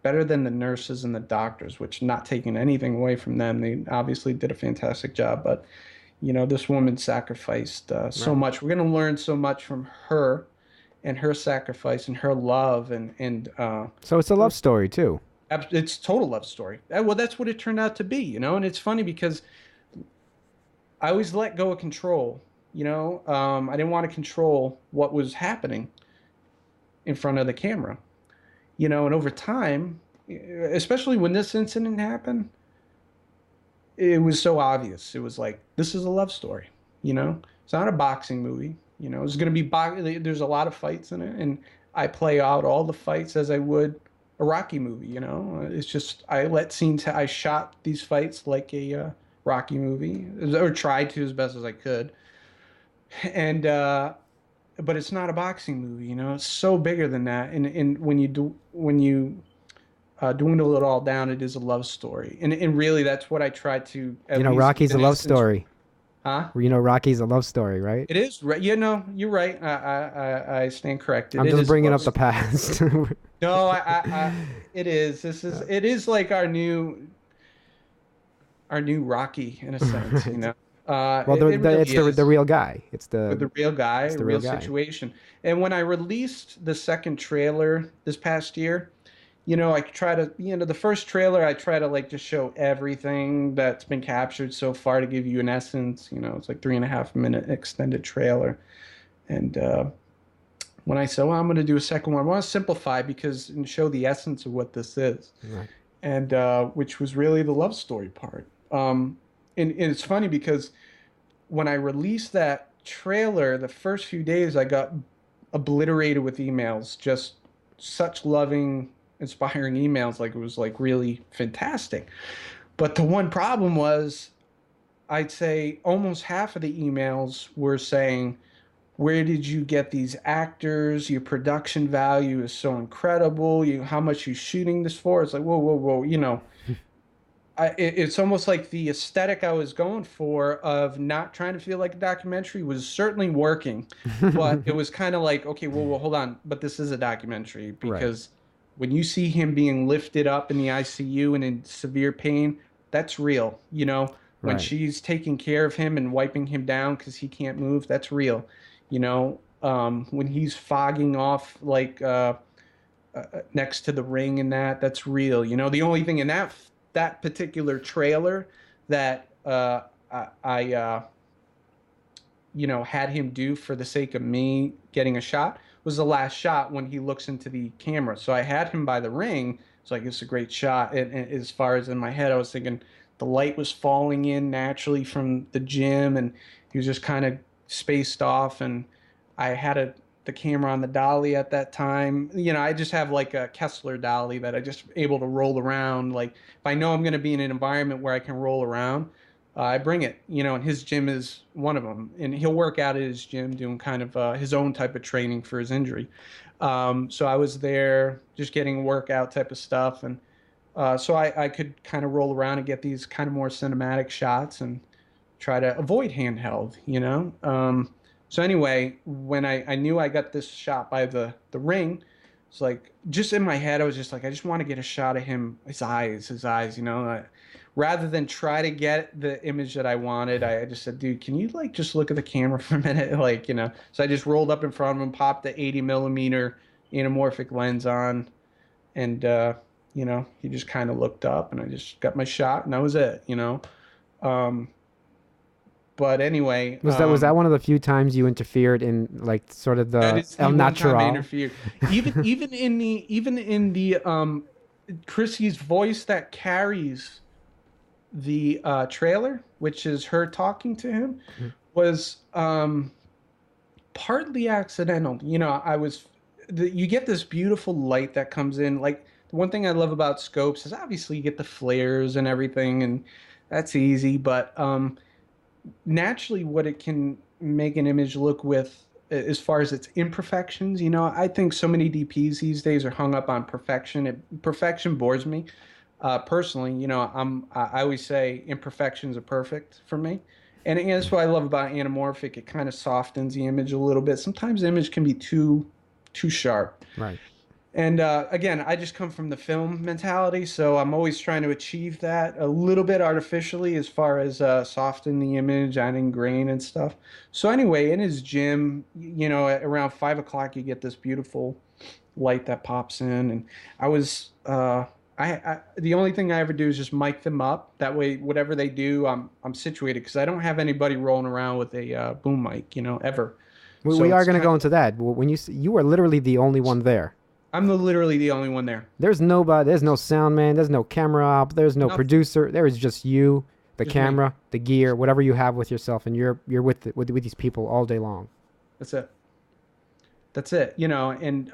Speaker 2: better than the nurses and the doctors, which, not taking anything away from them, they obviously did a fantastic job. But, this woman sacrificed so much. We're going to learn so much from her and her sacrifice and her love. And
Speaker 1: so it's a love story too.
Speaker 2: It's total love story. Well, that's what it turned out to be, and it's funny because I always let go of control, I didn't want to control what was happening in front of the camera, and over time, especially when this incident happened, it was so obvious. It was like, this is a love story, it's not a boxing movie, it's going to be, there's a lot of fights in it. And I play out all the fights as I would a Rocky movie, it's just, I shot these fights like a Rocky movie, or tried to as best as I could. And, but it's not a boxing movie, it's so bigger than that. And when you dwindle it all down, it is a love story. And really that's what I tried to,
Speaker 1: Rocky's a love story.
Speaker 2: Huh?
Speaker 1: Rocky's a love story, right?
Speaker 2: It is, right? You're right. I stand corrected.
Speaker 1: I'm just bringing up the past.
Speaker 2: No, it is. It is like our new Rocky in a sense,
Speaker 1: Well,
Speaker 2: really
Speaker 1: it's the real guy. It's the
Speaker 2: real guy,
Speaker 1: the
Speaker 2: the
Speaker 1: real
Speaker 2: real
Speaker 1: guy.
Speaker 2: situation. And when I released the second trailer this past year, I try to, the first trailer, I try to like just show everything that's been captured so far to give you an essence. It's like 3.5 minute extended trailer. And when I said, well, I'm going to do a second one, I want to simplify and show the essence of what this is.
Speaker 1: Right.
Speaker 2: And which was really the love story part. And it's funny because when I released that trailer, the first few days I got obliterated with emails, just such loving, inspiring emails. Like, it was like really fantastic. But the one problem was, I'd say almost half of the emails were saying, where did you get these actors? Your production value is so incredible. How much you shooting this for? It's like, whoa. It's almost like the aesthetic I was going for of not trying to feel like a documentary was certainly working, but it was kind of like, okay, well, hold on, but this is a documentary because when you see him being lifted up in the ICU and in severe pain, that's real. When she's taking care of him and wiping him down because he can't move, that's real. When he's fogging off like next to the ring and that's real. The only thing in that particular trailer that I had him do for the sake of me getting a shot was the last shot when he looks into the camera. So I had him by the ring. It's like, it's a great shot. And as far as in my head, I was thinking the light was falling in naturally from the gym and he was just kind of spaced off. And I had the camera on the dolly at that time. I just have like a Kessler dolly that I just able to roll around. Like, if I know I'm going to be in an environment where I can roll around, I bring it, and his gym is one of them. And he'll work out at his gym doing kind of his own type of training for his injury. So I was there just getting workout type of stuff. And so I could kind of roll around and get these kind of more cinematic shots and try to avoid handheld. So anyway, when I knew I got this shot by the ring, it's like just in my head, I was just like, I just want to get a shot of him, his eyes, rather than try to get the image that I wanted. I just said, dude, can you like just look at the camera for a minute? So I just rolled up in front of him, popped the 80 millimeter anamorphic lens on, and he just kind of looked up, and I just got my shot, and that was it. But anyway,
Speaker 1: was that one of the few times you interfered in like sort of
Speaker 2: that
Speaker 1: the
Speaker 2: is the
Speaker 1: El
Speaker 2: one time I
Speaker 1: Natural?
Speaker 2: interfered. Even in the Chrissy's voice that carries the trailer, which is her talking to him, was partly accidental. You get this beautiful light that comes in. Like, the one thing I love about scopes is obviously you get the flares and everything, and that's easy. But naturally, what it can make an image look with, as far as its imperfections, I think so many DPs these days are hung up on perfection. Perfection bores me. Personally, I always say imperfections are perfect for me. And that's what I love about anamorphic. It kind of softens the image a little bit. Sometimes the image can be too sharp.
Speaker 1: Right.
Speaker 2: And again, I just come from the film mentality, so I'm always trying to achieve that a little bit artificially as far as soften the image, adding grain and stuff. So anyway, in his gym, at around 5 o'clock, you get this beautiful light that pops in, and I was the only thing I ever do is just mic them up. That way, whatever they do, I'm situated, because I don't have anybody rolling around with a boom mic, ever.
Speaker 1: We are going to go into that. When you are literally the only one there.
Speaker 2: I'm literally the only one there.
Speaker 1: There's nobody. There's no sound man. There's no camera op. There's no producer. There is just you, the camera, the gear, whatever you have with yourself, and you're with these people all day long.
Speaker 2: That's it. And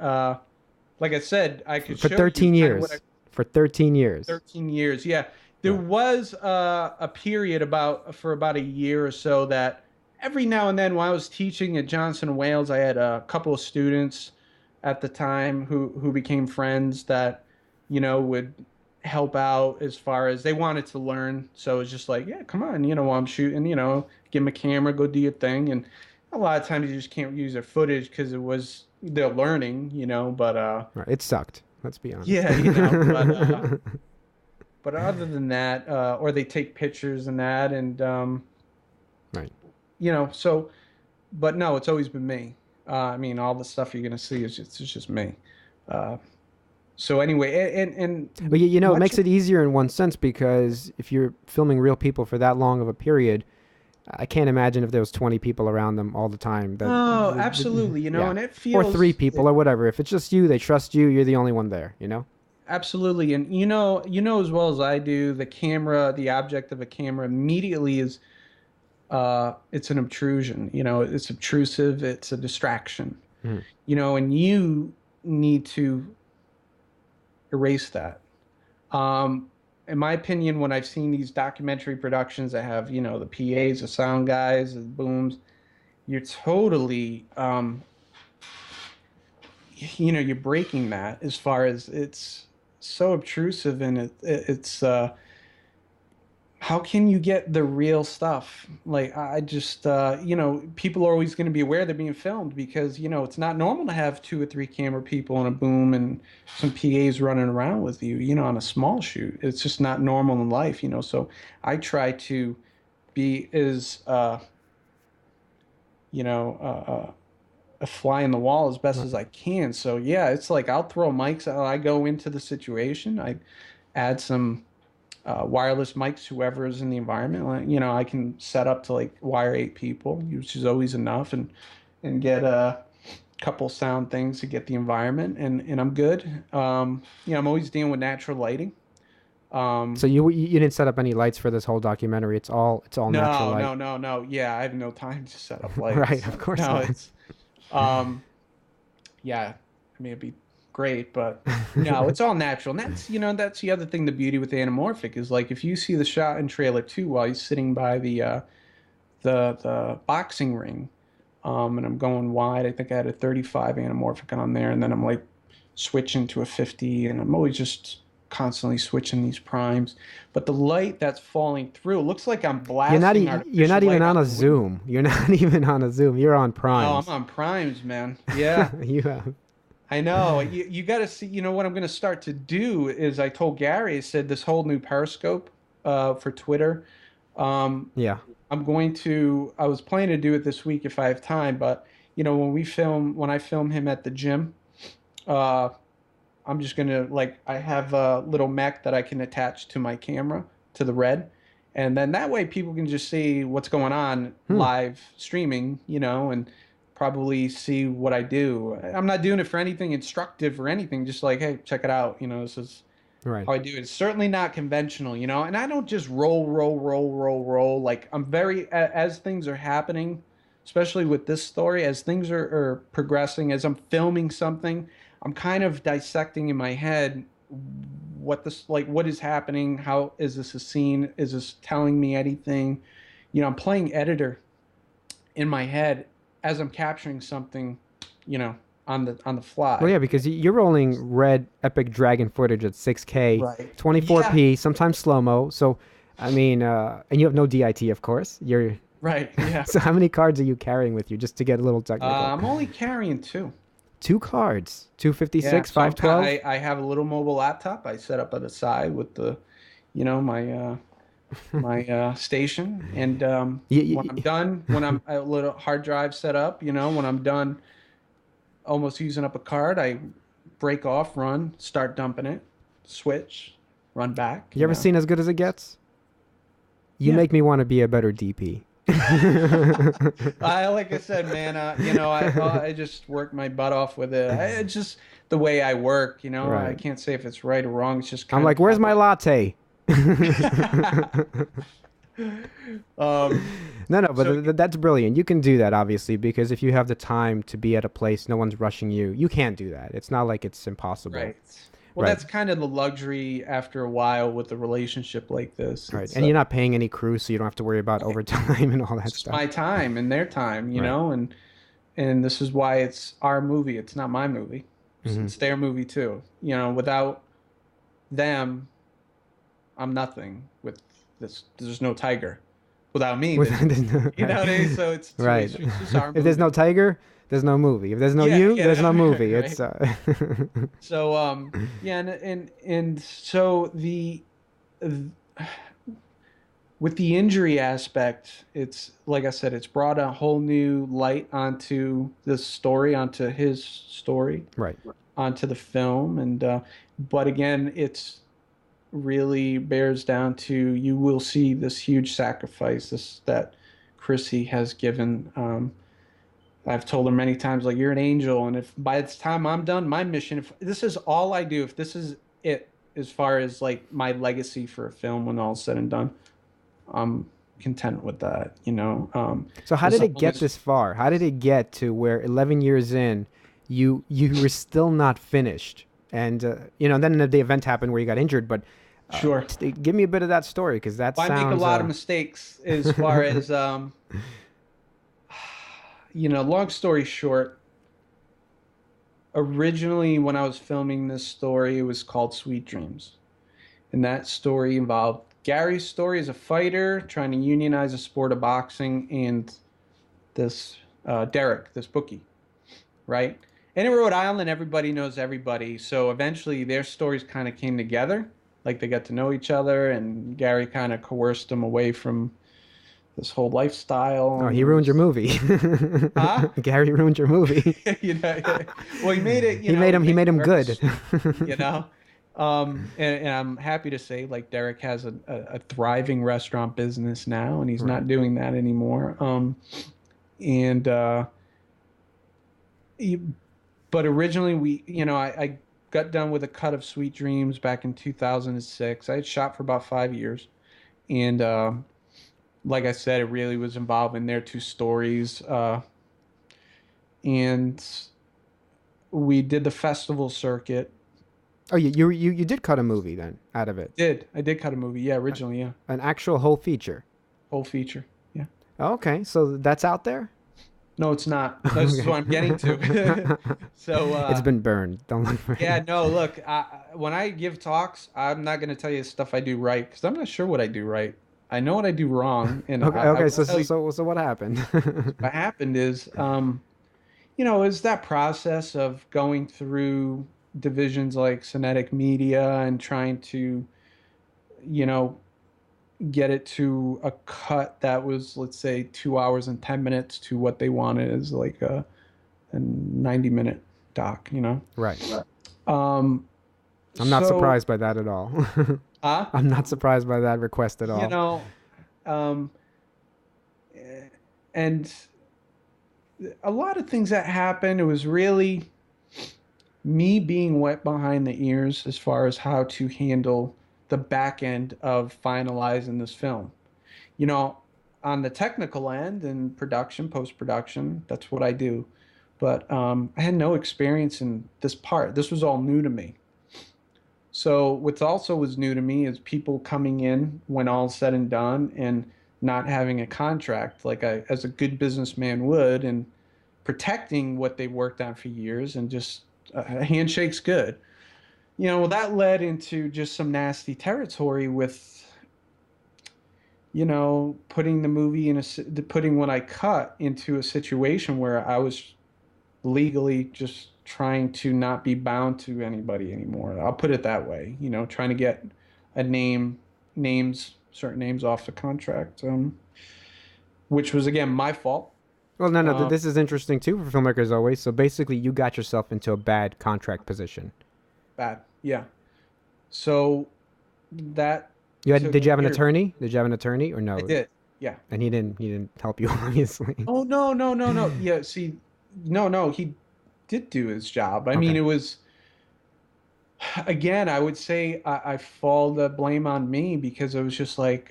Speaker 2: like I said, I could
Speaker 1: for
Speaker 2: show
Speaker 1: 13
Speaker 2: you
Speaker 1: years. For 13 years.
Speaker 2: 13 years. Yeah. There was a period for about a year or so that every now and then, while I was teaching at Johnson & Wales, I had a couple of students at the time who became friends that, would help out as far as they wanted to learn. So it's just like, yeah, come on, while I'm shooting, give them a camera, go do your thing. And a lot of times you just can't use their footage because they're learning, but
Speaker 1: it sucked. Let's be honest.
Speaker 2: Yeah, but other than that, or they take pictures and that, and
Speaker 1: right.
Speaker 2: So, but no, it's always been me. All the stuff you're gonna see is just me. So anyway, and
Speaker 1: but it makes it easier in one sense, because if you're filming real people for that long of a period, I can't imagine if there was 20 people around them all the time.
Speaker 2: Oh, absolutely. And it feels,
Speaker 1: or 3 people or whatever. If it's just you, they trust you. You're the only one there.
Speaker 2: Absolutely, and as well as I do, the camera, the object of a camera, immediately is. It's an obtrusion, it's obtrusive, it's a distraction, and you need to erase that. In my opinion, when I've seen these documentary productions that have, the PAs, the sound guys, the booms, you're totally, you're breaking that, as far as it's so obtrusive, and it's how can you get the real stuff? Like, I just, people are always going to be aware they're being filmed, because, it's not normal to have 2 or 3 camera people and a boom and some PAs running around with you, on a small shoot. It's just not normal in life, So I try to be as, a fly in the wall as best as I can. So, yeah, it's like I'll throw mics. I go into the situation. I add some wireless mics, whoever is in the environment. I can set up to like wire 8 people, which is always enough, and get a couple sound things to get the environment, and I'm good. I'm always dealing with natural lighting.
Speaker 1: So you didn't set up any lights for this whole documentary. It's all natural light.
Speaker 2: No. Yeah, I have no time to set up lights.
Speaker 1: Right, of course not.
Speaker 2: It's yeah. It'd be great, but no, it's all natural. And that's, that's the other thing, the beauty with anamorphic is like if you see the shot in trailer 2 while he's sitting by the boxing ring, and I'm going wide. I think I had a 35 anamorphic on there, and then I'm like switching to a 50, and I'm always just constantly switching these primes. But the light that's falling through, it looks like I'm blasting
Speaker 1: You're not
Speaker 2: artificial
Speaker 1: even
Speaker 2: light
Speaker 1: on
Speaker 2: out
Speaker 1: a
Speaker 2: the window.
Speaker 1: zoom. You're not even on a zoom. You're on
Speaker 2: Oh,
Speaker 1: primes.
Speaker 2: I'm on primes, man. Yeah.
Speaker 1: You have.
Speaker 2: I know. You got to see, what I'm going to start to do is I told Gary, I said this whole new Periscope for Twitter.
Speaker 1: Yeah.
Speaker 2: I was planning to do it this week if I have time, but when I film him at the gym, uh, I'm just gonna I have a little mech that I can attach to my camera to the Red, and then that way people can just see what's going on live streaming, and probably see what I do. I'm not doing it for anything instructive or anything, just like, hey, check it out. This is
Speaker 1: Right.
Speaker 2: how I do it. It's certainly not conventional, and I don't just roll. Like I'm as things are happening, especially with this story, as things are progressing, as I'm filming something, I'm kind of dissecting in my head what is happening, how is this a scene, is this telling me anything? I'm playing editor in my head as I'm capturing something, on the fly.
Speaker 1: Well, yeah, because you're rolling red epic dragon footage at 6K,
Speaker 2: Right.
Speaker 1: 24p, sometimes slow mo. So, I mean, and you have no DIT, of course. You're
Speaker 2: Right. Yeah.
Speaker 1: So, how many cards are you carrying with you, just to get a little technical?
Speaker 2: I'm only carrying 2.
Speaker 1: 2 cards, 256,
Speaker 2: Yeah, so
Speaker 1: 512.
Speaker 2: I have a little mobile laptop I set up at the side with the, my station, and when I'm done, when I'm a little hard drive set up, when I'm done, almost using up a card, I break off, run, start dumping it, switch, run back.
Speaker 1: You ever seen As Good as It Gets? You make me want to be a better DP.
Speaker 2: Like I said, man, I just work my butt off with it. It's just the way I work,
Speaker 1: Right.
Speaker 2: I can't say if it's right or wrong. It's just
Speaker 1: I'm like, where's my latte? No, but that's brilliant. You can do that, obviously, because if you have the time to be at a place, no one's rushing you. You can't do that. It's not like it's impossible.
Speaker 2: Right. Well,
Speaker 1: Right.
Speaker 2: that's kind of the luxury after a while with a relationship like this.
Speaker 1: Right.
Speaker 2: It's,
Speaker 1: And you're not paying any crew, so you don't have to worry about overtime and all that
Speaker 2: it's
Speaker 1: stuff.
Speaker 2: my time and their time,
Speaker 1: Right.
Speaker 2: and this is why it's our movie. It's not my movie. It's their movie too. Without them, I'm nothing. With this, there's no tiger. Without me, you know what I mean? So it's
Speaker 1: right.
Speaker 2: It's just our movie.
Speaker 1: If there's no tiger, there's no movie. If there's no there's no movie.
Speaker 2: Right.
Speaker 1: It's
Speaker 2: So yeah, and so with the injury aspect, it's like I said, it's brought a whole new light onto this story, onto his story,
Speaker 1: right.
Speaker 2: onto the film, and but again, it's really bears down to, you will see this huge sacrifice that Chrissy has given. I've told her many times, like, you're an angel, and if by the time I'm done my mission, if this is all I do, if this is it as far as like my legacy for a film, when all's said and done, I'm content with that,
Speaker 1: So how did it get this far? How did it get to where 11 years in, you were still not finished? And then the event happened where you got injured, but
Speaker 2: sure,
Speaker 1: give me a bit of that story, because that sounds.
Speaker 2: I make a lot of mistakes as far as long story short, originally when I was filming this story, it was called Sweet Dreams, and that story involved Gary's story as a fighter trying to unionize the sport of boxing, and this Derek, this bookie, right? And in Rhode Island, everybody knows everybody, so eventually their stories kind of came together. Like, they got to know each other, and Gary kind of coerced them away from this whole lifestyle.
Speaker 1: Oh, he ruined your movie.
Speaker 2: Huh?
Speaker 1: Gary ruined your movie.
Speaker 2: Well, he made it.
Speaker 1: He made him good.
Speaker 2: And I'm happy to say, like, Derek has a thriving restaurant business now, and he's not doing that anymore. But originally I got done with a cut of Sweet Dreams back in 2006. I had shot for about 5 years, and like I said, it really was involved in their 2 stories. And we did the festival circuit.
Speaker 1: Oh, you did cut a movie then out of it.
Speaker 2: I did cut a movie, yeah, originally, yeah.
Speaker 1: An actual whole feature.
Speaker 2: Whole feature, yeah.
Speaker 1: Okay, so that's out there?
Speaker 2: No, it's not. That's what I'm getting to. So
Speaker 1: it's been burned. Don't look for
Speaker 2: yeah,
Speaker 1: it.
Speaker 2: no, look, when I give talks, I'm not going to tell you stuff I do right because I'm not sure what I do right. I know what I do wrong, and
Speaker 1: Okay,
Speaker 2: will
Speaker 1: so
Speaker 2: tell you
Speaker 1: so what happened?
Speaker 2: what happened is, is that process of going through divisions like Cinetic Media and trying to, you know, get it to a cut that was, let's say, 2 hours and 10 minutes to what they wanted is like a 90-minute doc,
Speaker 1: Right.
Speaker 2: Um,
Speaker 1: I'm not
Speaker 2: so,
Speaker 1: surprised by that at all. I'm not surprised by that request at all.
Speaker 2: And a lot of things that happened, it was really me being wet behind the ears as far as how to handle the back end of finalizing this film. On the technical end and production, post-production, that's what I do. But I had no experience in this part. This was all new to me. So what also was new to me is people coming in when all's said and done and not having a contract like as a good businessman would, and protecting what they worked on for years, and just a handshake's good. That led into just some nasty territory with, putting the movie putting what I cut into a situation where I was legally just trying to not be bound to anybody anymore. I'll put it that way. Trying to get certain names off the contract, which was again my fault.
Speaker 1: Well, no, this is interesting too for filmmakers always. So basically, you got yourself into a bad contract position.
Speaker 2: Bad, yeah. So that
Speaker 1: did you have an attorney? Did you have an attorney or no?
Speaker 2: I did, yeah.
Speaker 1: And he didn't help you, obviously.
Speaker 2: Oh no. Yeah, see, no, he did do his job. I mean, it was, again, I would say I fall the blame on me because it was just like,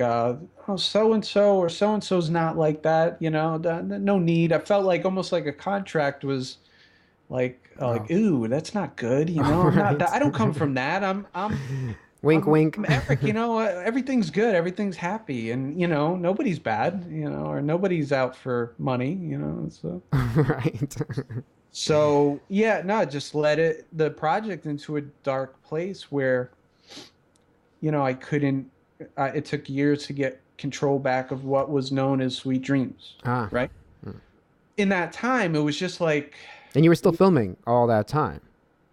Speaker 2: so-and-so or so-and-so's not like that, no need. I felt like almost like a contract was like, ooh, that's not good, I'm not that, I don't come from that. I'm
Speaker 1: wink, wink.
Speaker 2: I'm Eric, everything's good, everything's happy, and nobody's bad, or nobody's out for money, so.
Speaker 1: Right.
Speaker 2: So yeah, no, just led the project into a dark place where, I couldn't. It took years to get control back of what was known as Sweet Dreams. Right. In that time, it was just like.
Speaker 1: And you were still filming all that time.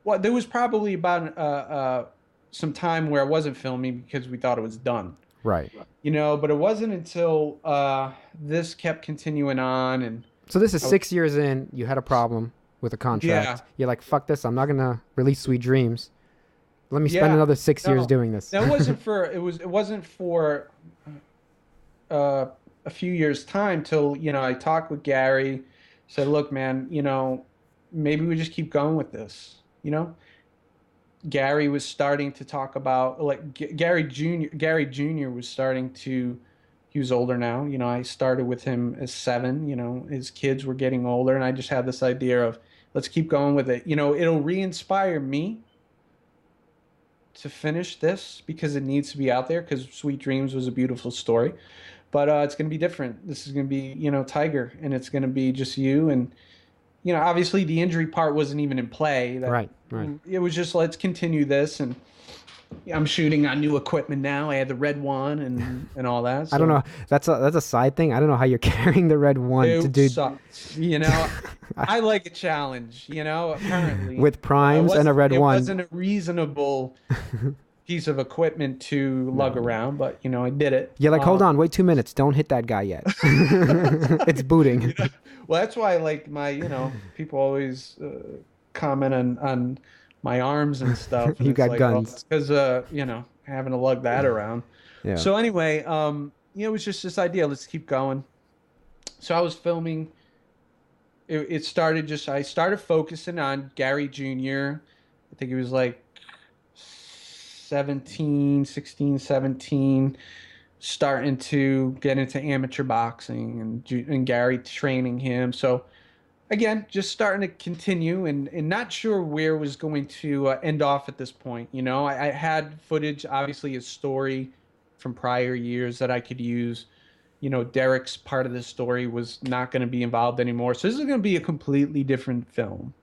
Speaker 2: Well, there was probably about some time where I wasn't filming because we thought it was done.
Speaker 1: Right.
Speaker 2: But it wasn't until this kept continuing on, and.
Speaker 1: So this is 6 years in. You had a problem with a contract. Yeah. You're like, fuck this. I'm not gonna release Sweet Dreams. Let me spend another 6 years doing this.
Speaker 2: It wasn't for a few years time till I talked with Gary, said, look, man, maybe we just keep going with this. Gary was starting to talk about, like, Gary Jr. was starting to. He was older now. I started with him as 7. His kids were getting older, and I just had this idea of, let's keep going with it. It'll re-inspire me to finish this because it needs to be out there, because Sweet Dreams was a beautiful story. But it's going to be different. This is going to be, Tiger, and it's going to be just you. And, obviously the injury part wasn't even in play.
Speaker 1: Right.
Speaker 2: It was just, let's continue this. And I'm shooting on new equipment now. I had the Red One and all that. So.
Speaker 1: I don't know. That's a side thing. I don't know how you're carrying the Red One to do.
Speaker 2: Sucks. I like a challenge. Apparently
Speaker 1: with primes and a Red One.
Speaker 2: It wasn't a reasonable piece of equipment to lug around, but I did it.
Speaker 1: You're like, hold on, wait 2 minutes. Don't hit that guy yet. It's booting.
Speaker 2: Well, that's why, like, my people always comment on my arms and stuff. And
Speaker 1: you got guns.
Speaker 2: Because, having to lug that around. Yeah. So anyway, it was just this idea. Let's keep going. So I was filming. I started focusing on Gary Jr. I think he was like 16, 17, starting to get into amateur boxing, and Gary training him. So again, just starting to continue and not sure where it was going to end off at this point. You know, I had footage, obviously a story from prior years that I could use. You know, Derek's part of the story was not going to be involved anymore. So this is going to be a completely different film,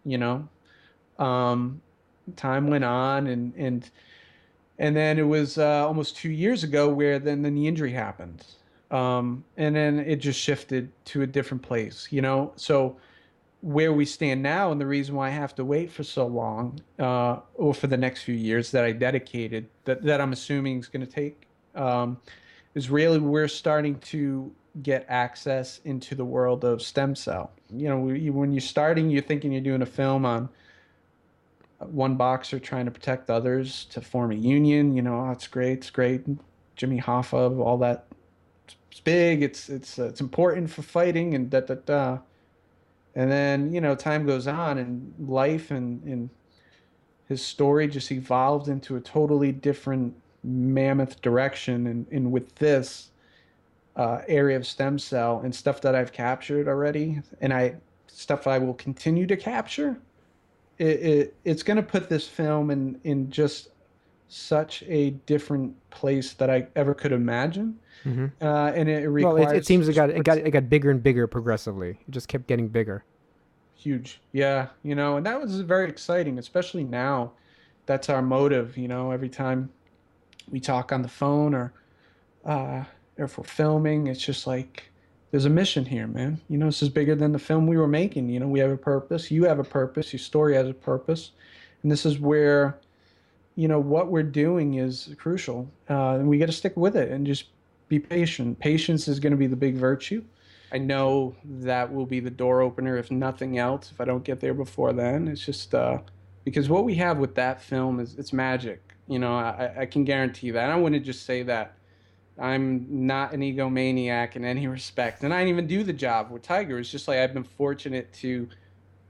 Speaker 2: you know. Um, Time went on and then it was almost 2 years ago where then the knee injury happened. And then it just shifted to a different place, you know. So where we stand now and the reason why I have to wait for so long, or for the next few years that I dedicated, that I'm assuming is going to take, is really we're starting to get access into the world of stem cell. You know, when you're starting, you're thinking you're doing a film on one boxer trying to protect others to form a union. You know, oh, it's great, it's great. Jimmy Hoffa, all that. It's big. It's important for fighting and da da da. And then, you know, time goes on and life and his story just evolved into a totally different mammoth direction. And with this area of stem cell and stuff that I've captured already, and stuff I will continue to capture, it's going to put this film in just such a different place that I ever could imagine. And it requires.
Speaker 1: Well, it seems it got bigger and bigger progressively. It just kept getting bigger.
Speaker 2: Huge. Yeah, you know, and that was very exciting, especially now. That's our motive, you know, every time we talk on the phone or if we're filming, it's just like there's a mission here, man. You know, this is bigger than the film we were making. You know, we have a purpose, you have a purpose, your story has a purpose. And this is where, you know, what we're doing is crucial. And we got to stick with it and just be patient. Patience is going to be the big virtue. I know that will be the door opener, if nothing else, if I don't get there before then. It's just because what we have with that film is it's magic. You know, I can guarantee that. I wouldn't just say that. I'm not an egomaniac in any respect. And I didn't even do the job with Tiger. It's just like I've been fortunate to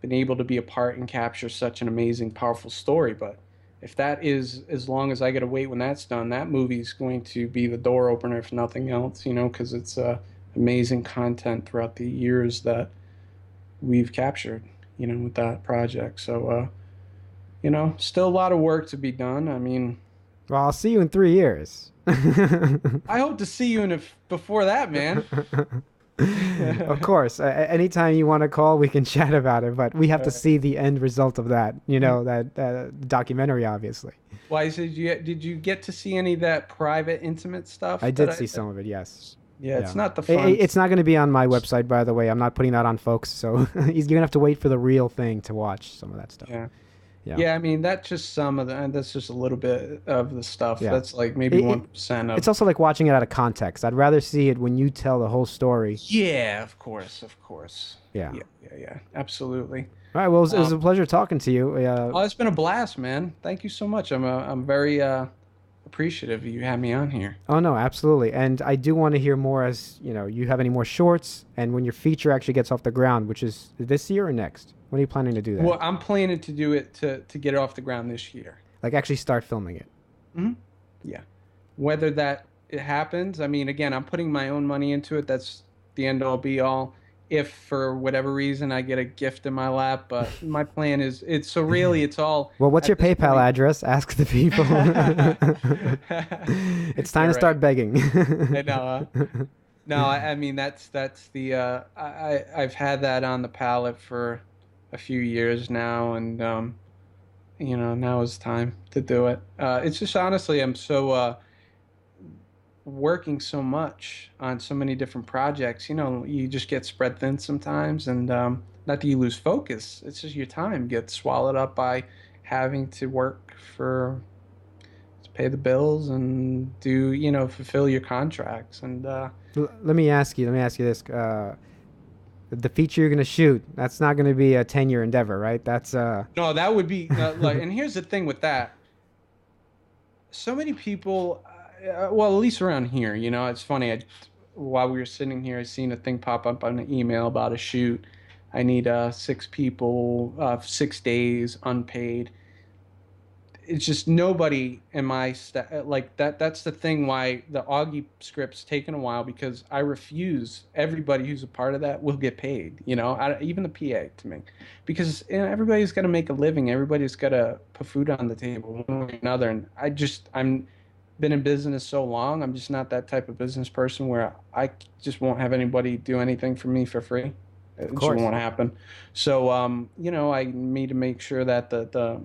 Speaker 2: been able to be a part and capture such an amazing, powerful story. But if that is, as long as I got to wait when that's done, that movie's going to be the door opener, if nothing else, you know, because it's amazing content throughout the years that we've captured, you know, with that project. So, you know, still a lot of work to be done. I mean,
Speaker 1: well, I'll see you in 3 years.
Speaker 2: I hope to see you before that, man.
Speaker 1: Of course. Anytime you want to call, we can chat about it, but we have to see the end result of that, you know, that documentary, obviously.
Speaker 2: Why, did you get to see any of that private, intimate stuff?
Speaker 1: I did see some of it, yes.
Speaker 2: Yeah, it's not the fun.
Speaker 1: It's not going to be on my website, by the way. I'm not putting that on, folks, so you're going to have to wait for the real thing to watch some of that stuff.
Speaker 2: Yeah, I mean, that's just some of that's just a little bit of the stuff. Yeah. That's like maybe 1% of.
Speaker 1: It's also like watching it out of context. I'd rather see it when you tell the whole story.
Speaker 2: Yeah, of course.
Speaker 1: Yeah,
Speaker 2: absolutely.
Speaker 1: All right, well, it was a pleasure talking to you.
Speaker 2: Oh, it's been a blast, man. Thank you so much. I'm very appreciative you had me on here.
Speaker 1: Oh, no, absolutely. And I do want to hear more as, you know, you have any more shorts and when your feature actually gets off the ground, which is this year or next? When are you planning to do that?
Speaker 2: Well, I'm planning to do it to get it off the ground this year.
Speaker 1: Like actually start filming it?
Speaker 2: Mm-hmm. Yeah. Whether it happens, I mean, again, I'm putting my own money into it. That's the end all be all. If for whatever reason I get a gift in my lap, but my plan is it's all.
Speaker 1: Well, what's your PayPal address? Ask the people. It's time to start begging.
Speaker 2: I know. No, I mean that's the I've had that on the palette for a few years now, and you know, now is time to do it. It's just honestly, I'm so working so much on so many different projects. You know, you just get spread thin sometimes, and not that you lose focus. It's just your time gets swallowed up by having to work to pay the bills and do, you know, fulfill your contracts. And
Speaker 1: let me ask you this. The feature you're going to shoot, that's not going to be a 10-year endeavor, right? That's
Speaker 2: No, that would be like, and here's the thing with that. So many people, well, at least around here, you know, it's funny. While we were sitting here, I seen a thing pop up on an email about a shoot. I need 6 people, 6 days, unpaid. it's just nobody in my like that. That's the thing why the Augie script's taken a while, because I refuse. Everybody who's a part of that will get paid. Even the PA to me, because everybody's got to make a living. Everybody's got to put food on the table one way or another. And I'm been in business so long. I'm just not that type of business person where I just won't have anybody do anything for me for free. It just won't happen. So I need to make sure that the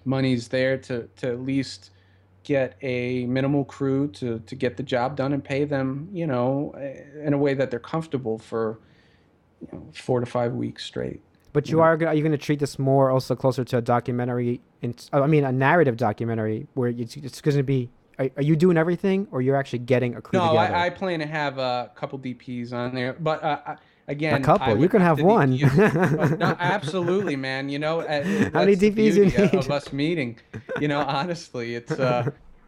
Speaker 2: money's there to at least get a minimal crew to get the job done and pay them, in a way that they're comfortable for 4 to 5 weeks straight.
Speaker 1: But are you going to treat this more also closer to a documentary? I mean, a narrative documentary where it's going to be. Are you doing everything, or you're actually getting a crew together?
Speaker 2: No, I plan to have a couple DPs on there, but again,
Speaker 1: a couple. You can have one.
Speaker 2: No, absolutely, man.
Speaker 1: How many DPs you need
Speaker 2: of us meeting? Honestly, it's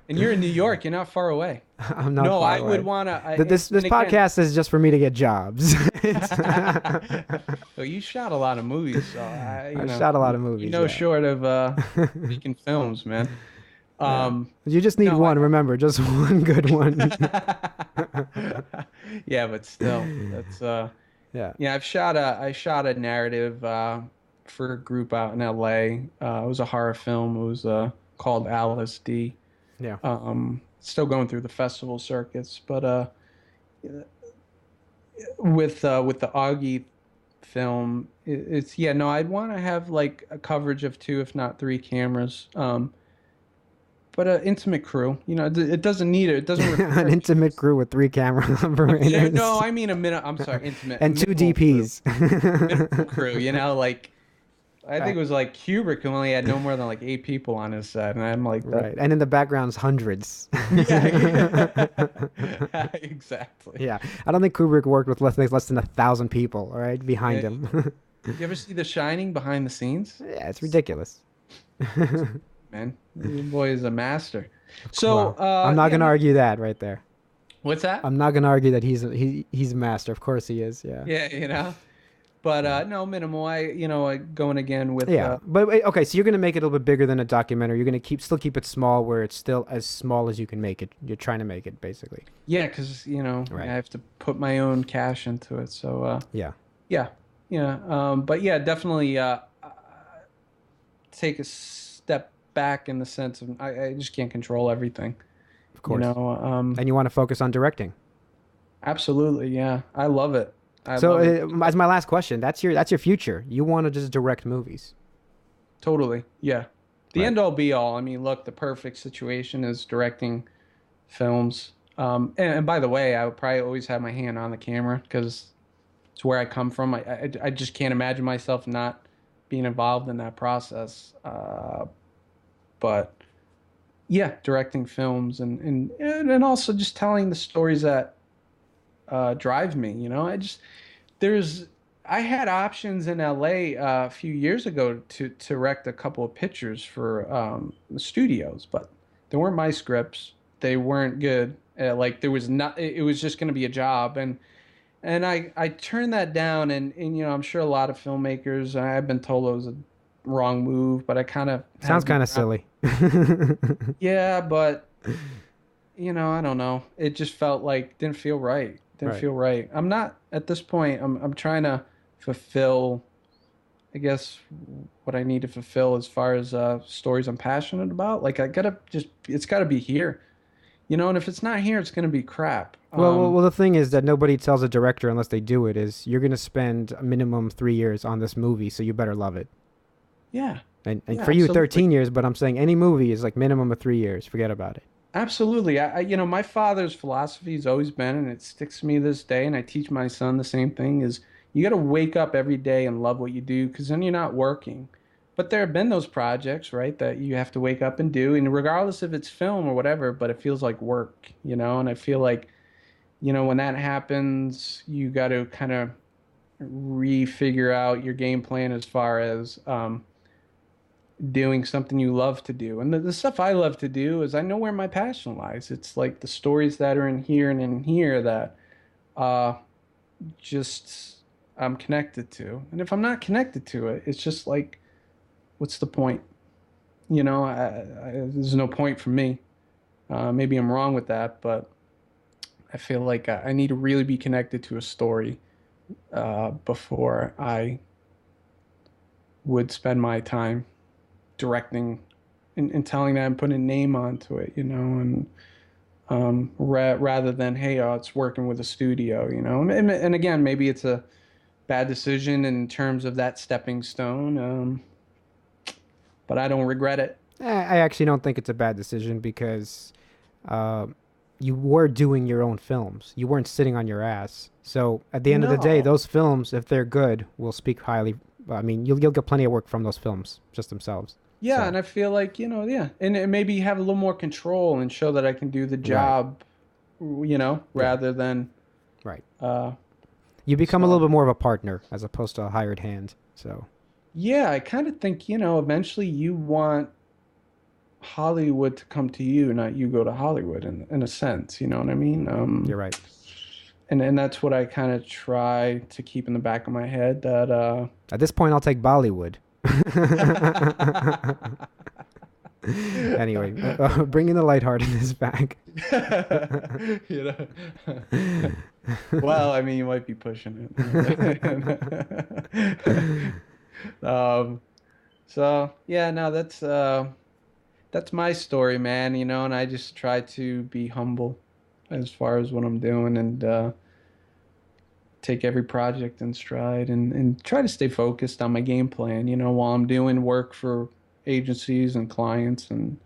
Speaker 2: and you're in New York. You're not far away.
Speaker 1: I'm not.
Speaker 2: No,
Speaker 1: far
Speaker 2: I
Speaker 1: away.
Speaker 2: would want to.
Speaker 1: This podcast is just for me to get jobs.
Speaker 2: Well, you shot a lot of movies, so I
Speaker 1: shot a lot of movies.
Speaker 2: Short of making films, man.
Speaker 1: You just need one. Remember, just one good one.
Speaker 2: Yeah, but still, that's I shot a narrative for a group out in LA. It was a horror film. It was called Alice D.
Speaker 1: Yeah.
Speaker 2: Still going through the festival circuits, but with the Augie film, I'd want to have like a coverage of 2, if not 3 cameras. But an intimate crew, it doesn't need it. It doesn't require
Speaker 1: an intimate crew with 3 camera operators.
Speaker 2: No, I mean I'm sorry, intimate.
Speaker 1: And 2 DPs.
Speaker 2: Crew, I think it was like Kubrick, who only had no more than like 8 people on his set, and I'm like that.
Speaker 1: Right, and in the background's hundreds.
Speaker 2: Yeah. Exactly.
Speaker 1: Yeah, I don't think Kubrick worked with less than 1,000 people. All right, behind him.
Speaker 2: You ever see The Shining behind the scenes?
Speaker 1: Yeah, it's ridiculous.
Speaker 2: Man, the boy is a master. So
Speaker 1: I'm not gonna argue that right there.
Speaker 2: What's that?
Speaker 1: I'm not gonna argue that he's a master. Of course he is. Yeah.
Speaker 2: Yeah, but no, minimal. I going again with
Speaker 1: But okay, so you're gonna make it a little bit bigger than a documentary. You're gonna still keep it small, where it's still as small as you can make it. You're trying to make it basically.
Speaker 2: Yeah, because I have to put my own cash into it. So yeah. But yeah, definitely take a step back in the sense of I just can't control everything.
Speaker 1: Of course.
Speaker 2: And
Speaker 1: you want to focus on directing.
Speaker 2: Absolutely, yeah. I love it.
Speaker 1: As my last question, that's your future. You want to just direct movies.
Speaker 2: Totally, yeah. The end all be all. I mean, look, the perfect situation is directing films. And by the way, I would probably always have my hand on the camera because it's where I come from. I just can't imagine myself not being involved in that process. But yeah, directing films and also just telling the stories that drive me. I had options in LA a few years ago to direct a couple of pictures for the studios, but they weren't my scripts. They weren't good. It was just going to be a job, and I turned that down. And I'm sure a lot of filmmakers. I've been told it was a wrong move, but I kind of
Speaker 1: sounds kind of silly.
Speaker 2: Yeah, but I don't know. It just didn't feel right. Feel right. I'm not at this point. I'm trying to fulfill, I guess, what I need to fulfill as far as stories I'm passionate about. Like it's gotta be here, and if it's not here, it's gonna be crap.
Speaker 1: Well, the thing is that nobody tells a director unless they do it is you're gonna spend a minimum 3 years on this movie, so you better love it.
Speaker 2: Yeah.
Speaker 1: And for you, absolutely. 13 years, but I'm saying any movie is like minimum of 3 years. Forget about it.
Speaker 2: Absolutely. My father's philosophy has always been, and it sticks to me this day, and I teach my son the same thing, is you got to wake up every day and love what you do, because then you're not working. But there have been those projects, right, that you have to wake up and do, and regardless if it's film or whatever, but it feels like work, and I feel like, when that happens, you got to kind of refigure out your game plan as far as doing something you love to do. And the stuff I love to do is I know where my passion lies. It's like the stories that are in here that just I'm connected to. And if I'm not connected to it, it's just like, what's the point? there's no point for me. Maybe I'm wrong with that, but I feel like I need to really be connected to a story before I would spend my time directing and telling that and putting a name onto it, and rather than, hey, it's working with a studio, and again, maybe it's a bad decision in terms of that stepping stone, but I don't regret it.
Speaker 1: I actually don't think it's a bad decision because uh, you were doing your own films. You weren't sitting on your ass. So at the end of the day,
Speaker 2: No.
Speaker 1: those films, if they're good, will speak highly. I mean, you'll get plenty of work from those films just themselves.
Speaker 2: Yeah,
Speaker 1: So
Speaker 2: and I feel like, yeah, and maybe have a little more control and show that I can do the
Speaker 1: right,
Speaker 2: job,
Speaker 1: yeah,
Speaker 2: rather than,
Speaker 1: right.
Speaker 2: uh,
Speaker 1: You become a
Speaker 2: so,
Speaker 1: little bit more of a partner as opposed to a hired hand. So
Speaker 2: yeah, I kind of think, eventually you want Hollywood to come to you, not you go to Hollywood in a sense, you know what I mean?
Speaker 1: you're right.
Speaker 2: And that's what I kind of try to keep in the back of my head that,
Speaker 1: At this point, I'll take Bollywood. Anyway, bringing the lightheartedness back.
Speaker 2: you know. Well, I mean, you might be pushing it. So yeah, no, that's my story, man, and I just try to be humble as far as what I'm doing, and take every project in stride, and try to stay focused on my game plan, while I'm doing work for agencies and clients, and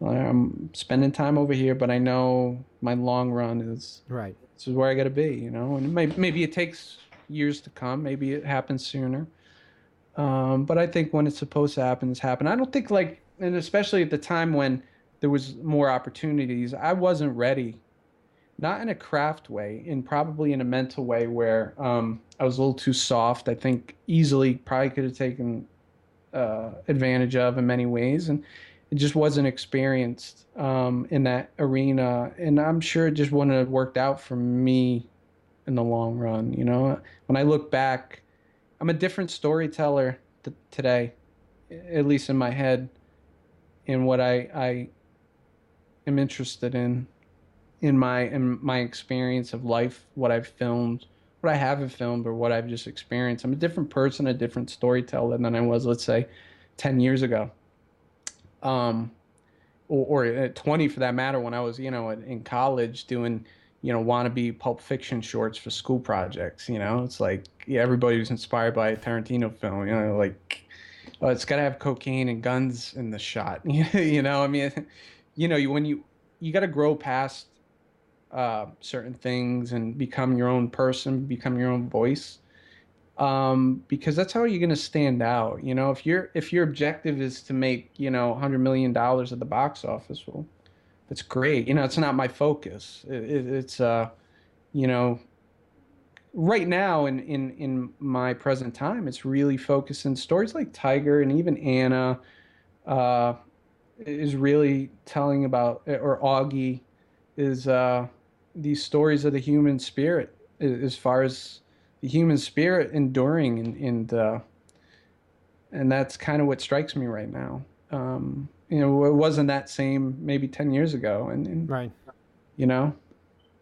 Speaker 2: I'm spending time over here, but I know my long run is
Speaker 1: Right.
Speaker 2: this is where I got to be, and maybe it takes years to come, maybe it happens sooner. But I think when it's supposed to happen, it's happened. I don't think and especially at the time when there was more opportunities, I wasn't ready, not in a craft way, and probably in a mental way where I was a little too soft. I think easily probably could have taken advantage of in many ways, and it just wasn't experienced in that arena. And I'm sure it just wouldn't have worked out for me in the long run. When I look back, I'm a different storyteller today, at least in my head, in what I am interested in my experience of life, what I've filmed, what I haven't filmed, or what I've just experienced. I'm a different person, a different storyteller than I was, let's say, 10 years ago. Um, or at 20 for that matter, when I was, in college doing, wannabe Pulp Fiction shorts for school projects. It's like, yeah, everybody was inspired by a Tarantino film, like, oh, it's got to have cocaine and guns in the shot. I mean, when you got to grow past certain things and become your own person, become your own voice, because that's how you're going to stand out. If your objective is to make $100 million at the box office, well, that's great. It's not my focus. It's you know right now in my present time, it's really focused in stories like Tiger, and even Anna uh, is really telling about, or Augie is these stories of the human spirit, as far as the human spirit enduring, and that's kind of what strikes me right now. It wasn't that same maybe 10 years ago, and
Speaker 1: Right.
Speaker 2: you know,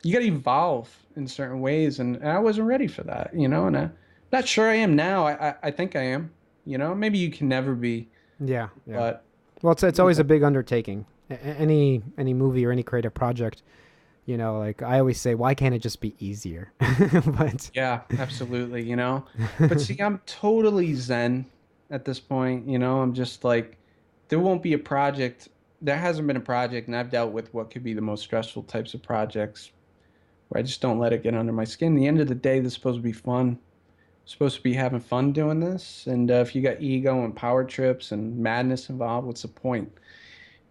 Speaker 2: you got to evolve in certain ways, and I wasn't ready for that, and I'm not sure I am now. I think I am, maybe you can never be,
Speaker 1: Yeah. Yeah.
Speaker 2: but
Speaker 1: Well, it's always a big undertaking. Any movie or any creative project, like I always say, why can't it just be easier? But
Speaker 2: yeah, absolutely, but see, I'm totally zen at this point, I'm just like, there won't be a project. There hasn't been a project, and I've dealt with what could be the most stressful types of projects, where I just don't let it get under my skin. At the end of the day, this is supposed to be fun. Supposed to be having fun doing this, and if you got ego and power trips and madness involved, what's the point?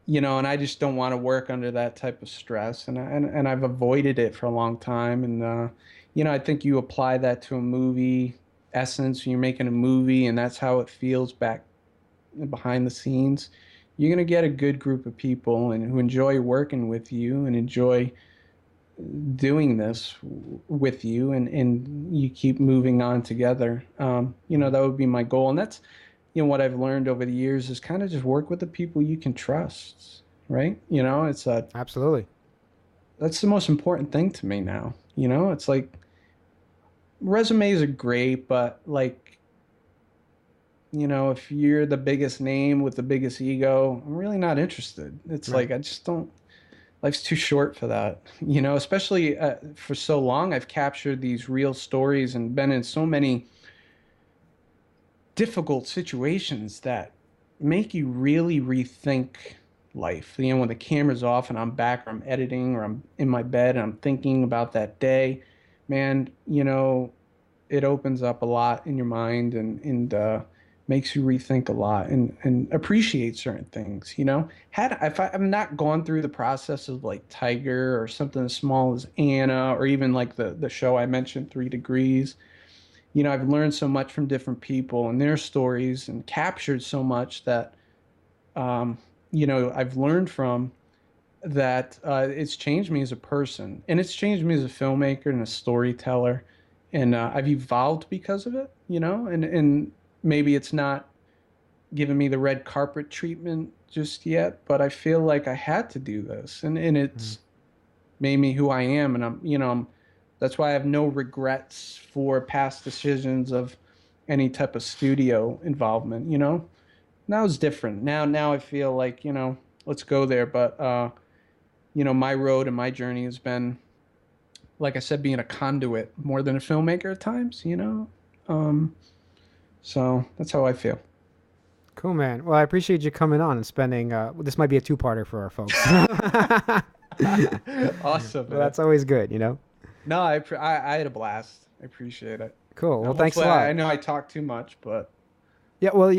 Speaker 2: And I just don't want to work under that type of stress, and I've avoided it for a long time. And I think you apply that to a movie essence. You're making a movie, and that's how it feels back behind the scenes. You're gonna get a good group of people, and who enjoy working with you and enjoy doing this with you, and you keep moving on together. That would be my goal, and what I've learned over the years is kind of just work with the people you can trust, right? It's
Speaker 1: Absolutely.
Speaker 2: that's the most important thing to me now. It's like resumes are great, but like, if you're the biggest name with the biggest ego, I'm really not interested. It's
Speaker 1: Right.
Speaker 2: like, I just don't, life's too short for that, especially for so long. I've captured these real stories and been in so many difficult situations that make you really rethink life. When the camera's off and I'm back or I'm editing or I'm in my bed and I'm thinking about that day, man, it opens up a lot in your mind and makes you rethink a lot and appreciate certain things. If I've not gone through the process of like Tiger or something as small as Anna or even like the show I mentioned, 3 Degrees, I've learned so much from different people and their stories and captured so much that, I've learned from that. It's changed me as a person and it's changed me as a filmmaker and a storyteller. And I've evolved because of it, and maybe it's not giving me the red carpet treatment just yet, but I feel like I had to do this and it's made me who I am. And that's why I have no regrets for past decisions of any type of studio involvement, Now it's different. Now I feel like, let's go there. But, my road and my journey has been, like I said, being a conduit more than a filmmaker at times, so that's how I feel.
Speaker 1: Cool, man. Well, I appreciate you coming on and spending, this might be a two-parter for our folks.
Speaker 2: Awesome.
Speaker 1: Well, that's always good,
Speaker 2: No, I had a blast. I appreciate it.
Speaker 1: Cool. Well, thanks a lot.
Speaker 2: I know I talk too much, but
Speaker 1: yeah. Well,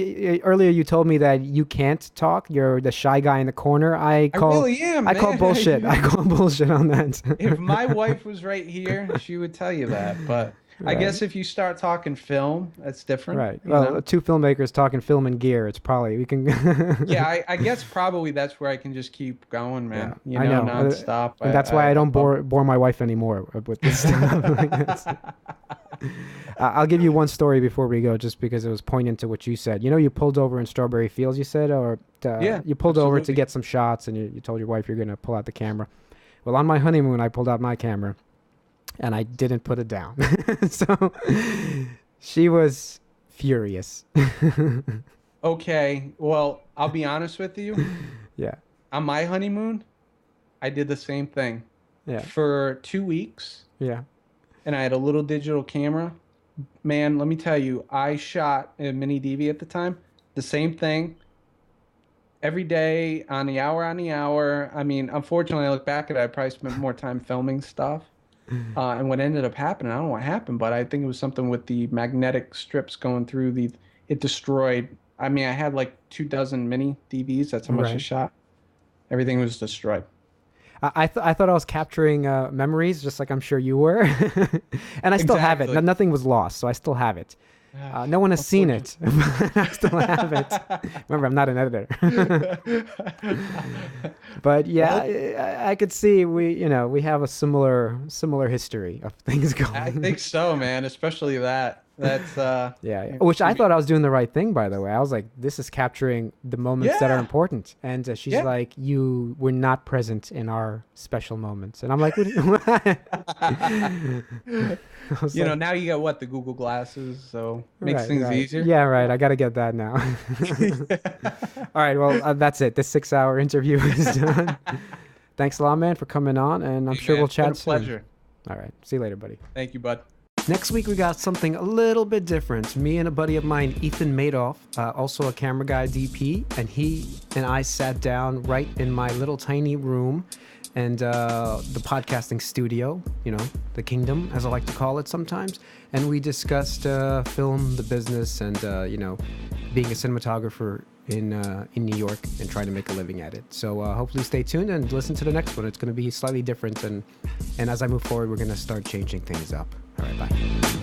Speaker 1: earlier you told me that you can't talk. You're the shy guy in the corner. I
Speaker 2: really am.
Speaker 1: I call bullshit. I call bullshit on that.
Speaker 2: If my wife was right here, she would tell you that. But right. I guess if you start talking film, that's different.
Speaker 1: Right. Well, two filmmakers talking film and gear. It's probably we can.
Speaker 2: Yeah, I guess probably that's where I can just keep going, man.
Speaker 1: Yeah, I know.
Speaker 2: Nonstop.
Speaker 1: And that's why I don't bore my wife anymore with this stuff. I'll give you one story before we go, just because it was poignant to what you said. You pulled over in Strawberry Fields, you said, or
Speaker 2: yeah,
Speaker 1: you pulled
Speaker 2: absolutely.
Speaker 1: over to get some shots, and you told your wife you're going to pull out the camera. Well, on my honeymoon, I pulled out my camera, and I didn't put it down. So she was furious.
Speaker 2: Okay, well, I'll be honest with you.
Speaker 1: Yeah.
Speaker 2: On my honeymoon, I did the same thing.
Speaker 1: Yeah.
Speaker 2: For 2 weeks.
Speaker 1: Yeah.
Speaker 2: And I had a little digital camera. Man, let me tell you, I shot a mini DV at the time. The same thing. Every day, on the hour. I mean, unfortunately, I look back at it, I probably spent more time filming stuff. And what ended up happening, I don't know what happened, but I think it was something with the magnetic strips going through it destroyed. I mean, I had like 24 mini DVs. That's how much I shot. Everything was destroyed.
Speaker 1: I thought I was capturing memories, just like I'm sure you were. And I still have it. Nothing was lost, so I still have it. No one has seen it, but I still have it. Remember, I'm not an editor. But yeah, I could see we have a similar history of things going.
Speaker 2: I think so, man. Especially that. That's
Speaker 1: yeah. Which I thought I was doing the right thing, by the way. I was like, this is capturing the moments that are important, and she's like, you were not present in our special moments, and I'm like,
Speaker 2: now you got the Google glasses, so makes things easier.
Speaker 1: Yeah, right. I got to get that now. All right. Well, that's it. This 6-hour interview is done. Thanks a lot, man, for coming on, and I'm sure we'll chat soon.
Speaker 2: Pleasure.
Speaker 1: All right. See you later, buddy.
Speaker 2: Thank you, bud.
Speaker 1: Next week, we got something a little bit different. Me and a buddy of mine, Ethan Madoff, also a camera guy, DP, and he and I sat down right in my little tiny room and the podcasting studio, the kingdom, as I like to call it sometimes. And we discussed film, the business, and, being a cinematographer in New York and trying to make a living at it. So hopefully stay tuned and listen to the next one. It's going to be slightly different. And as I move forward, we're going to start changing things up. All right, bye.